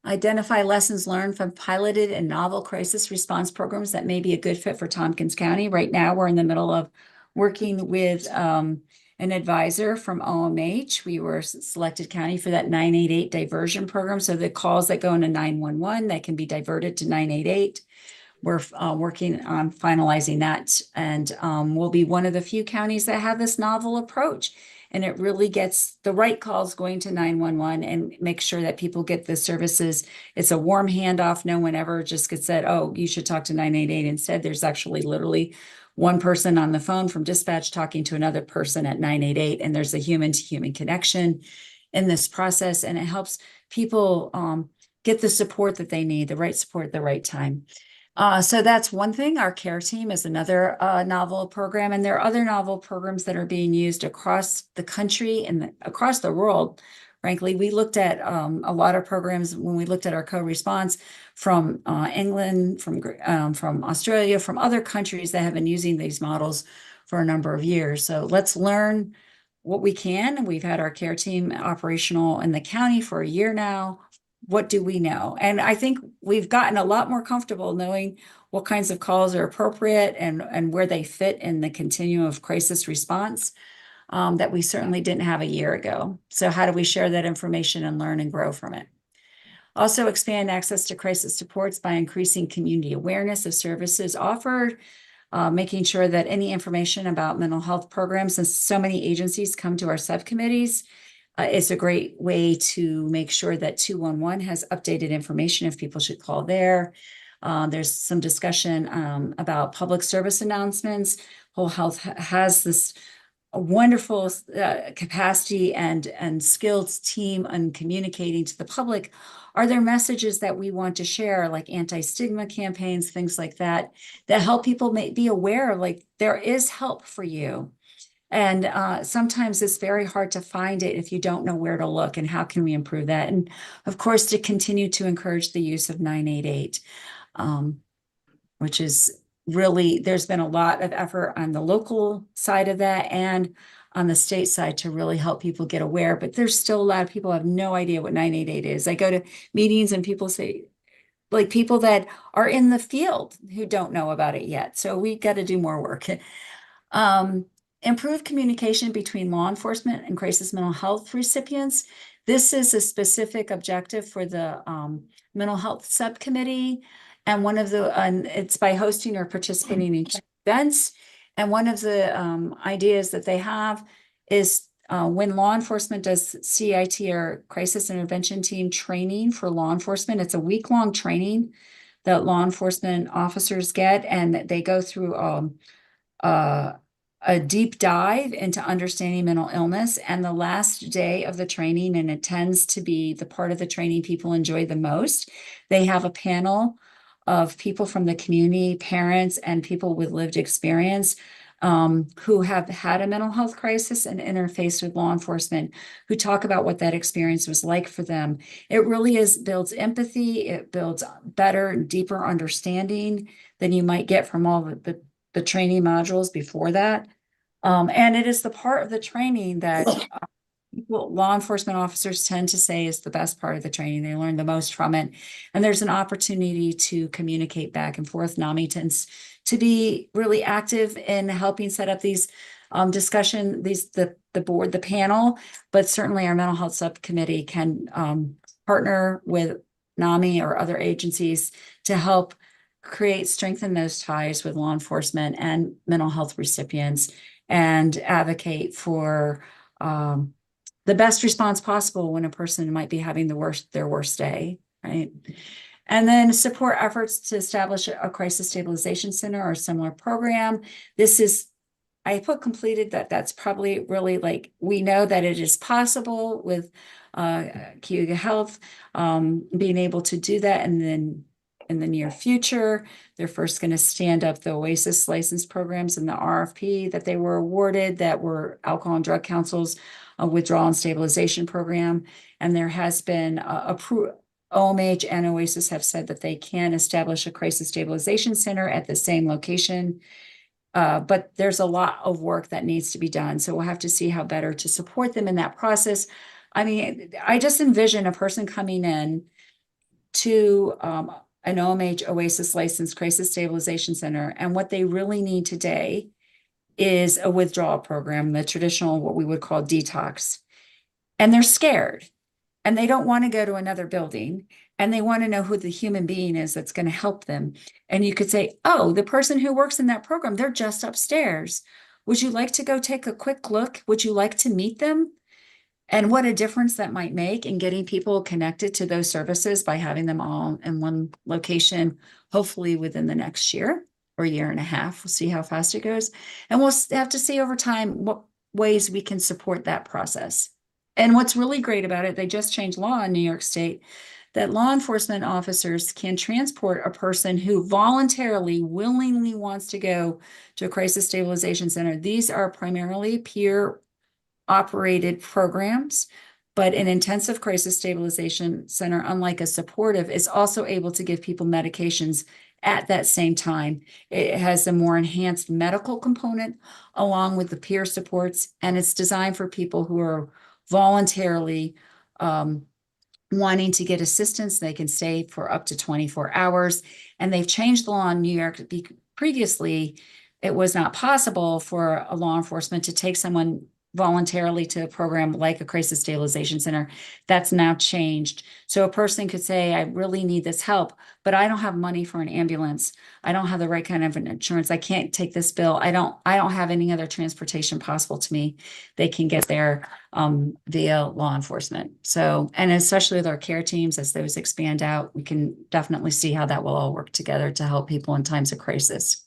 Identify lessons learned from piloted and novel crisis response programs that may be a good fit for Tompkins County. Right now, we're in the middle of working with an advisor from OMH. We were selected county for that 988 diversion program. So the calls that go into 911 that can be diverted to 988. We're working on finalizing that, and we'll be one of the few counties that have this novel approach. And it really gets the right calls going to 911 and make sure that people get the services. It's a warm handoff. No one ever just gets said, oh, you should talk to 988. Instead, there's actually literally one person on the phone from dispatch talking to another person at 988. And there's a human to human connection in this process. And it helps people get the support that they need, the right support at the right time. So that's one thing. Our care team is another novel program, and there are other novel programs that are being used across the country and across the world. Frankly, we looked at a lot of programs when we looked at our co-response from England, from Australia, from other countries that have been using these models for a number of years. So let's learn what we can. We've had our care team operational in the county for a year now. What do we know? And I think we've gotten a lot more comfortable knowing what kinds of calls are appropriate and where they fit in the continuum of crisis response that we certainly didn't have a year ago. So how do we share that information and learn and grow from it? Also expand access to crisis supports by increasing community awareness of services offered, making sure that any information about mental health programs, since so many agencies come to our subcommittees, it's a great way to make sure that 211 has updated information if people should call there. There's some discussion about public service announcements. Whole Health has this wonderful capacity and skilled team on communicating to the public. Are there messages that we want to share, like anti-stigma campaigns, things like that, that help people be aware, like there is help for you. And sometimes it's very hard to find it if you don't know where to look, and how can we improve that? And of course, to continue to encourage the use of 988, which is really, there's been a lot of effort on the local side of that and on the state side to really help people get aware. But there's still a lot of people who have no idea what 988 is. I go to meetings and people say, like people that are in the field who don't know about it yet. So we got to do more work. Improve communication between law enforcement and crisis mental health recipients. This is a specific objective for the mental health subcommittee. And one of the, it's by hosting or participating in events. And one of the ideas that they have is when law enforcement does CIT or crisis intervention team training for law enforcement, it's a week-long training that law enforcement officers get, and they go through a deep dive into understanding mental illness. And the last day of the training, and it tends to be the part of the training people enjoy the most, they have a panel of people from the community, parents, and people with lived experience who have had a mental health crisis and interface with law enforcement, who talk about what that experience was like for them. It really builds empathy. It builds better and deeper understanding than you might get from all the training modules before that. And it is the part of the training that law enforcement officers tend to say is the best part of the training. They learn the most from it. And there's an opportunity to communicate back and forth. NAMI tends to be really active in helping set up these discussion, the board, the panel, but certainly our mental health subcommittee can partner with NAMI or other agencies to help strengthen those ties with law enforcement and mental health recipients, and advocate for the best response possible when a person might be having their worst day, right? And then support efforts to establish a crisis stabilization center or similar program. This is I put completed that that's probably really like, we know that it is possible with Cuyahoga Health being able to do that. And then in the near future, they're first going to stand up the OASIS license programs and the RFP that they were awarded that were Alcohol and Drug Council's withdrawal and stabilization program. And there has been OMH and OASIS have said that they can establish a crisis stabilization center at the same location. But there's a lot of work that needs to be done. So we'll have to see how better to support them in that process. I mean, I just envision a person coming in to an OMH OASIS licensed crisis stabilization center. And what they really need today is a withdrawal program, the traditional, what we would call detox. And they're scared and they don't want to go to another building. And they want to know who the human being is that's going to help them. And you could say, oh, the person who works in that program, they're just upstairs. Would you like to go take a quick look? Would you like to meet them? And what a difference that might make in getting people connected to those services by having them all in one location, hopefully within the next year or year and a half. We'll see how fast it goes. And we'll have to see over time what ways we can support that process. And what's really great about it, they just changed law in New York State that law enforcement officers can transport a person who voluntarily, willingly wants to go to a crisis stabilization center. These are primarily peer operated programs, but an intensive crisis stabilization center, unlike a supportive, is also able to give people medications at that same time. It has a more enhanced medical component along with the peer supports, and it's designed for people who are voluntarily wanting to get assistance. They can stay for up to 24 hours. And they've changed the law in New York. Previously, it was not possible for a law enforcement to take someone voluntarily to a program like a crisis stabilization center. That's now changed. So a person could say, I really need this help, but I don't have money for an ambulance. I don't have the right kind of insurance. I can't take this bill. I don't have any other transportation possible to me. They can get there via law enforcement. So, and especially with our care teams, as those expand out, we can definitely see how that will all work together to help people in times of crisis.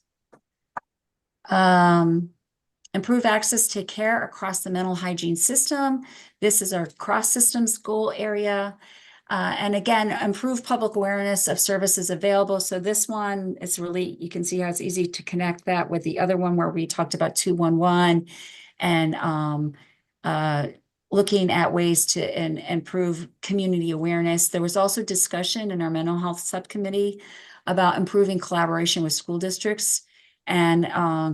Improve access to care across the mental hygiene system. This is our cross-systems goal area. And again, improve public awareness of services available. So this one, it's really, you can see how it's easy to connect that with the other one where we talked about 211 and looking at ways to improve community awareness. There was also discussion in our mental health subcommittee about improving collaboration with school districts and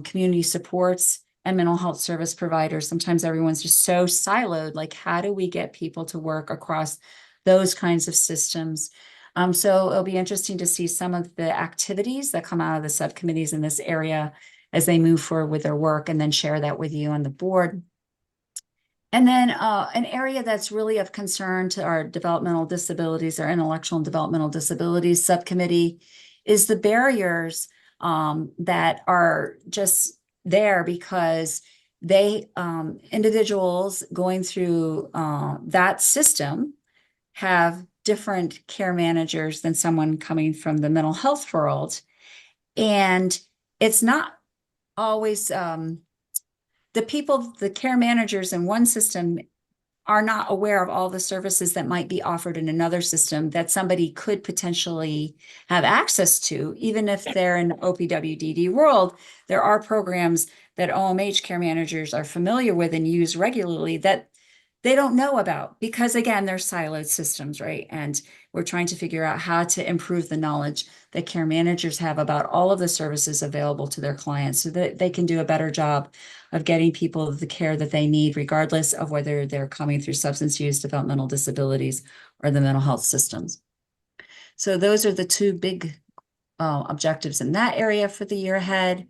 community supports and mental health service providers. Sometimes everyone's just so siloed, like how do we get people to work across those kinds of systems? So it'll be interesting to see some of the activities that come out of the subcommittees in this area as they move forward with their work, and then share that with you on the board. And then an area that's really of concern to our developmental disabilities, our intellectual and developmental disabilities subcommittee, is the barriers that are just there because they individuals going through that system have different care managers than someone coming from the mental health world. And it's not always the care managers in one system are not aware of all the services that might be offered in another system that somebody could potentially have access to. Even if they're in the OPWDD world, there are programs that OMH care managers are familiar with and use regularly that they don't know about because, again, they're siloed systems, right? And we're trying to figure out how to improve the knowledge that care managers have about all of the services available to their clients so that they can do a better job of getting people the care that they need, regardless of whether they're coming through substance use, developmental disabilities, or the mental health systems. So those are the two big objectives in that area for the year ahead.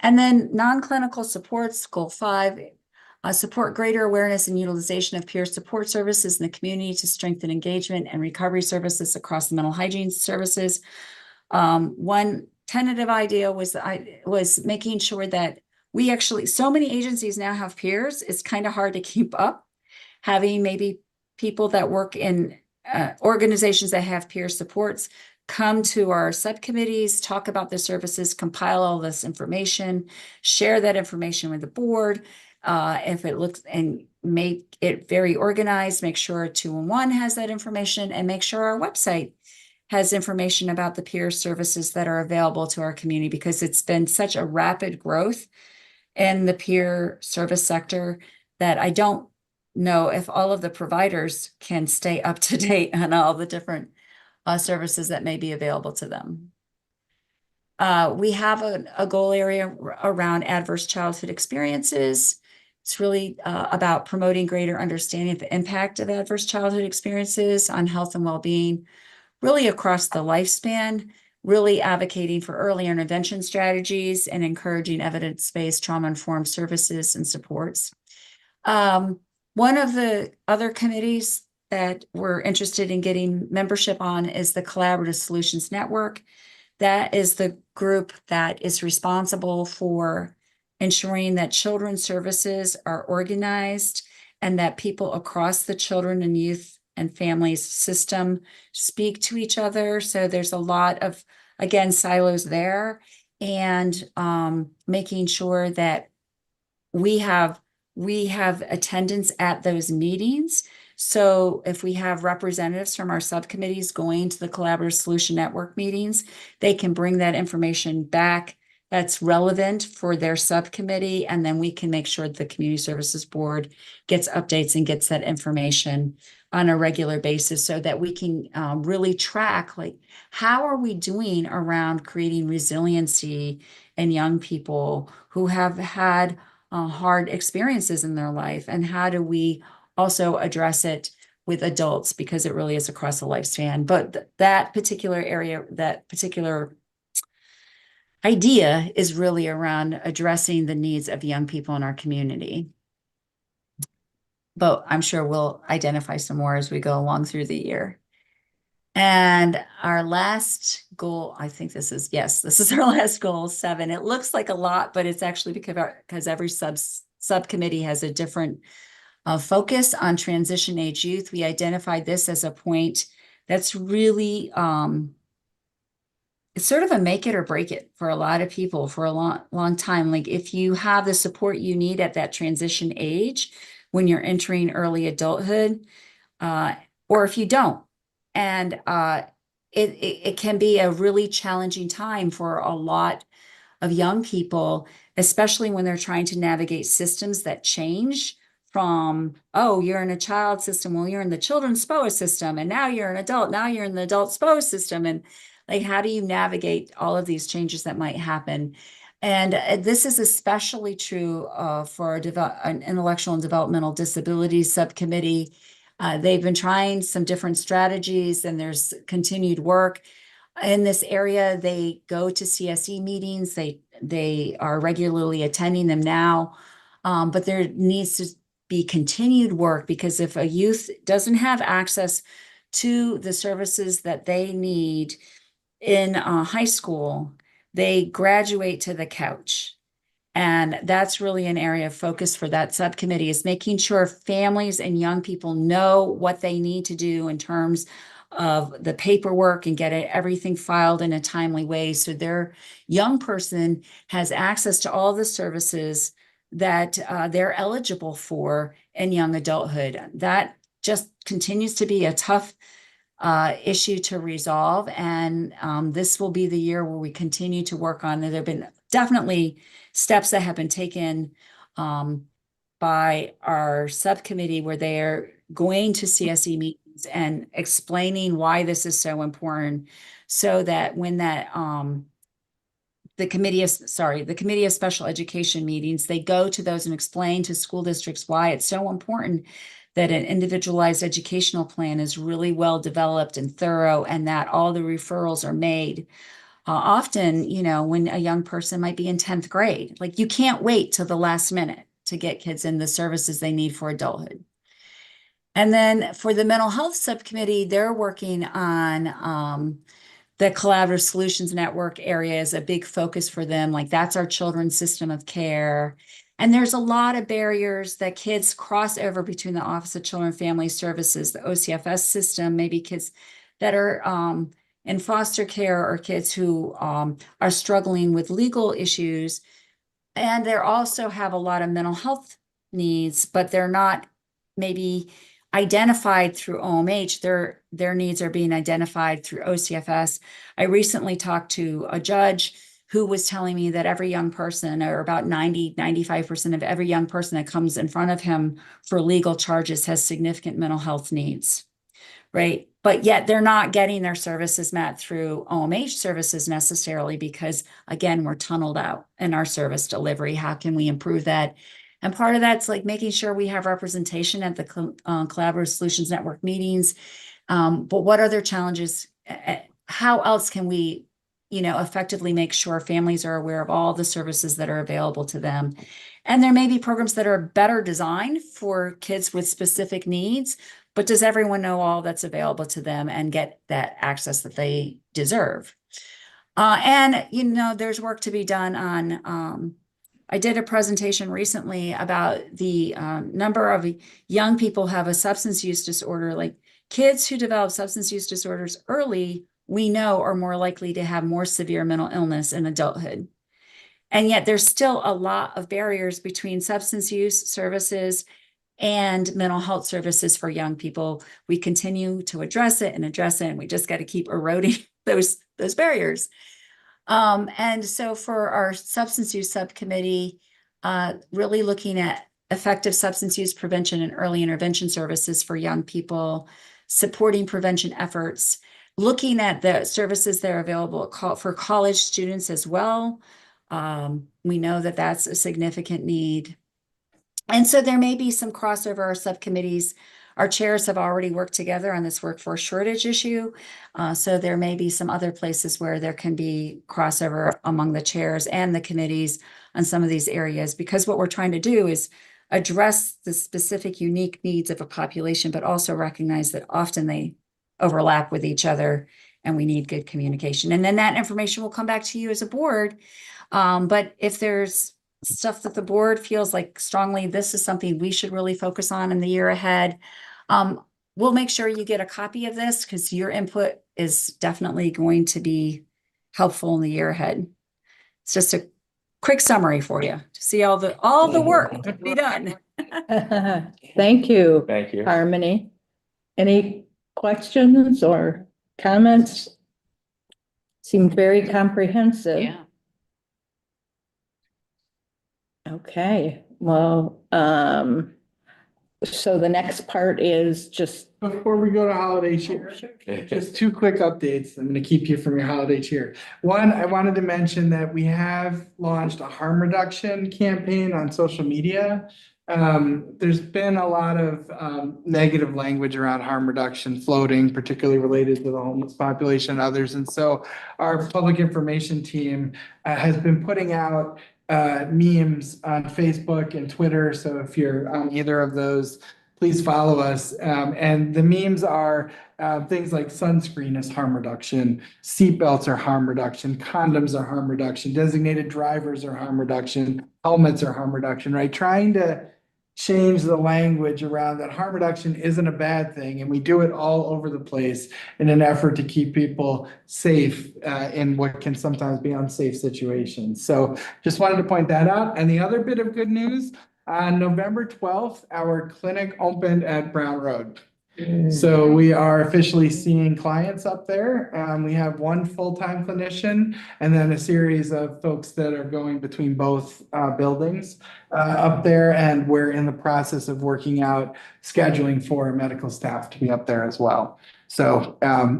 And then non-clinical supports, goal 5, support greater awareness and utilization of peer support services in the community to strengthen engagement and recovery services across the mental hygiene services. One tentative idea was making sure that we actually, so many agencies now have peers, it's kind of hard to keep up. Having maybe people that work in organizations that have peer supports come to our subcommittees, talk about the services, compile all this information, share that information with the board. If it looks, and make it very organized, make sure 2-in-1 has that information, and make sure our website has information about the peer services that are available to our community, because it's been such a rapid growth in the peer service sector that I don't know if all of the providers can stay up to date on all the different services that may be available to them. We have a goal area around adverse childhood experiences. It's really about promoting greater understanding of the impact of adverse childhood experiences on health and well-being, really across the lifespan, really advocating for early intervention strategies and encouraging evidence-based trauma-informed services and supports. One of the other committees that we're interested in getting membership on is the Collaborative Solutions Network. That is the group that is responsible for ensuring that children's services are organized and that people across the children and youth and families system speak to each other. So there's a lot of, again, silos there, and making sure that we have attendance at those meetings. So if we have representatives from our subcommittees going to the Collaborative Solution Network meetings, they can bring that information back that's relevant for their subcommittee, and then we can make sure that the Community Services Board gets updates and gets that information on a regular basis, so that we can really track, like, how are we doing around creating resiliency in young people who have had hard experiences in their life, and how do we also address it with adults, because it really is across the lifespan. But that particular area, that particular idea is really around addressing the needs of young people in our community. But I'm sure we'll identify some more as we go along through the year. And our last goal, I think this is our last goal, 7. It looks like a lot, but it's actually because every subcommittee has a different focus on transition age youth. We identified this as a point that's really, it's sort of a make it or break it for a lot of people for a long time. Like, if you have the support you need at that transition age when you're entering early adulthood, or if you don't. And it can be a really challenging time for a lot of young people, especially when they're trying to navigate systems that change from, oh, you're in a child system, well, you're in the children's SPOA system, and now you're an adult, now you're in the adult SPOA system. And like, how do you navigate all of these changes that might happen? And this is especially true for an intellectual and developmental disabilities subcommittee. They've been trying some different strategies, and there's continued work in this area. They go to CSE meetings. They are regularly attending them now, but there needs to be continued work, because if a youth doesn't have access to the services that they need in high school, they graduate to the couch. And that's really an area of focus for that subcommittee, is making sure families and young people know what they need to do in terms of the paperwork and get everything filed in a timely way, so their young person has access to all the services that they're eligible for in young adulthood. That just continues to be a tough issue to resolve. And this will be the year where we continue to work on it. There have been definitely steps that have been taken by our subcommittee, where they are going to CSE meetings and explaining why this is so important, so that when that the Committee of Special Education meetings, they go to those and explain to school districts why it's so important that an individualized educational plan is really well developed and thorough, and that all the referrals are made. Often, when a young person might be in 10th grade, like, you can't wait till the last minute to get kids in the services they need for adulthood. And then for the mental health subcommittee, they're working on the Collaborative Solutions Network area is a big focus for them. Like, that's our children's system of care. And there's a lot of barriers that kids cross over between the Office of Children and Family Services, the OCFS system, maybe kids that are in foster care or kids who are struggling with legal issues. And they also have a lot of mental health needs, but they're not maybe identified through OMH. Their needs are being identified through OCFS. I recently talked to a judge who was telling me that every young person, or about 95% of every young person that comes in front of him for legal charges, has significant mental health needs, right? But yet they're not getting their services met through OMH services necessarily because, again, we're tunneled out in our service delivery. How can we improve that? And part of that's like making sure we have representation at the Collaborative Solutions Network meetings. But what other challenges? How else can we, effectively make sure families are aware of all the services that are available to them? And there may be programs that are better designed for kids with specific needs, but does everyone know all that's available to them and get that access that they deserve? And there's work to be done on, I did a presentation recently about the number of young people who have a substance use disorder. Like kids who develop substance use disorders early, we know are more likely to have more severe mental illness in adulthood. And yet there's still a lot of barriers between substance use services and mental health services for young people. We continue to address it, and we just got to keep eroding those barriers. And so for our substance use subcommittee, really looking at effective substance use prevention and early intervention services for young people, supporting prevention efforts, looking at the services that are available for college students as well. We know that that's a significant need. And so there may be some crossover. Our subcommittees, our chairs have already worked together on this workforce shortage issue. So there may be some other places where there can be crossover among the chairs and the committees on some of these areas, because what we're trying to do is address the specific unique needs of a population, but also recognize that often they overlap with each other and we need good communication. And then that information will come back to you as a board. But if there's stuff that the board feels like strongly, this is something we should really focus on in the year ahead, we'll make sure you get a copy of this because your input is definitely going to be helpful in the year ahead. It's just a quick summary for you to see all the work to be done. Thank you, Thank you. Harmony. Any questions or comments? Seemed very comprehensive. Yeah. Okay, well, so the next part is just, Before we go to holiday cheer, just two quick updates. I'm gonna keep you from your holiday cheer. One, I wanted to mention that we have launched a harm reduction campaign on social media. There's been a lot of negative language around harm reduction floating, particularly related to the homeless population and others. And so our public information team has been putting out memes on Facebook and Twitter. So if you're on either of those, please follow us. And the memes are things like sunscreen is harm reduction, seatbelts are harm reduction, condoms are harm reduction, designated drivers are harm reduction, helmets are harm reduction, right? Trying to change the language around that harm reduction isn't a bad thing. And we do it all over the place in an effort to keep people safe in what can sometimes be unsafe situations. So just wanted to point that out. And the other bit of good news, on November 12th, our clinic opened at Brown Road. So we are officially seeing clients up there. We have one full-time clinician and then a series of folks that are going between both buildings up there. And we're in the process of working out scheduling for medical staff to be up there as well. So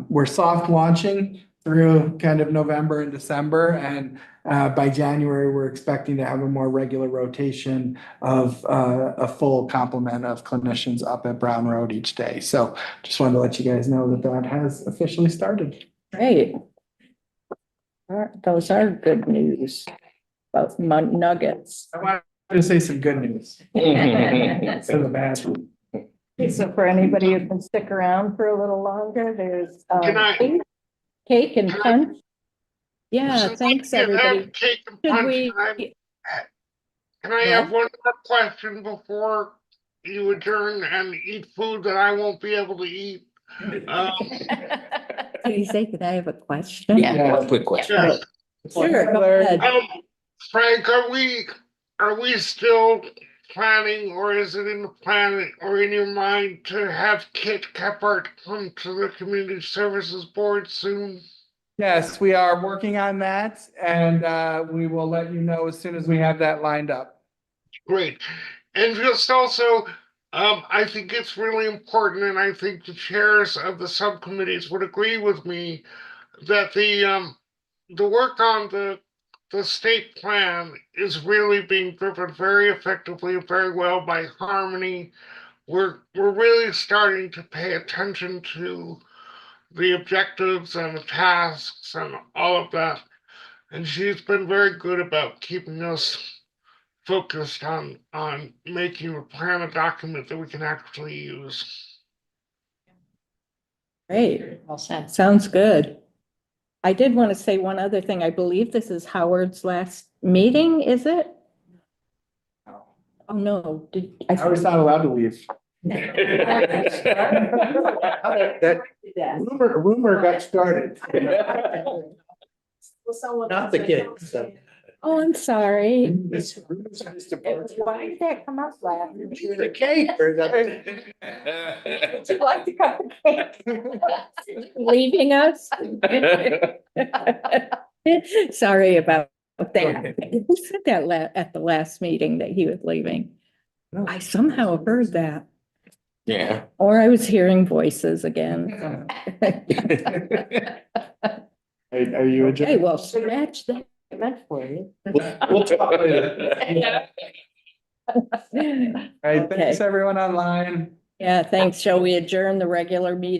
we're soft launching through kind of November and December. And by January, we're expecting to have a more regular rotation of a full complement of clinicians up at Brown Road each day. So just wanted to let you guys know that that has officially started. great. Those are good news about nuggets. I wanted to say some good news. So the bad. So for anybody who can stick around for a little longer, there's Can I- cake and Can I- punch. Yeah, So thanks, we can have everybody. cake and Should punch we, time. Can I have one more question before you adjourn and eat food that I won't be able to eat? Did you say, could I have a question? Yeah. One quick question. Yes. Sure, go ahead. Frank, are we still planning, or is it in the plan or in your mind to have Kit Kephart come to the Community Services Board soon? Yes, we are working on that and we will let you know as soon as we have that lined up. Great. And just also, I think it's really important, and I think the chairs of the subcommittees would agree with me that the work on the state plan is really being driven very effectively and very well by Harmony. We're really starting to pay attention to the objectives and the tasks and all of that. And she's been very good about keeping us focused on making the plan a document that we can actually use. Great, Well said. sounds good. I did want to say one other thing. I believe this is Howard's last meeting, is it? Oh, no, I was not allowed to leave. That rumor got started. Not the kids, so. Oh, I'm sorry. This rumor's just a- Why did that come up last? The cake or the- Would you like to cut the cake? Leaving us? Sorry about that. Who said that at the last meeting that he was leaving? I somehow heard that, Yeah. or I was hearing voices again. Are you Okay, adjourned? well, scratch that. I meant for you. We'll talk later. All right, thanks everyone online. Yeah, thanks. Shall we adjourn the regular meeting?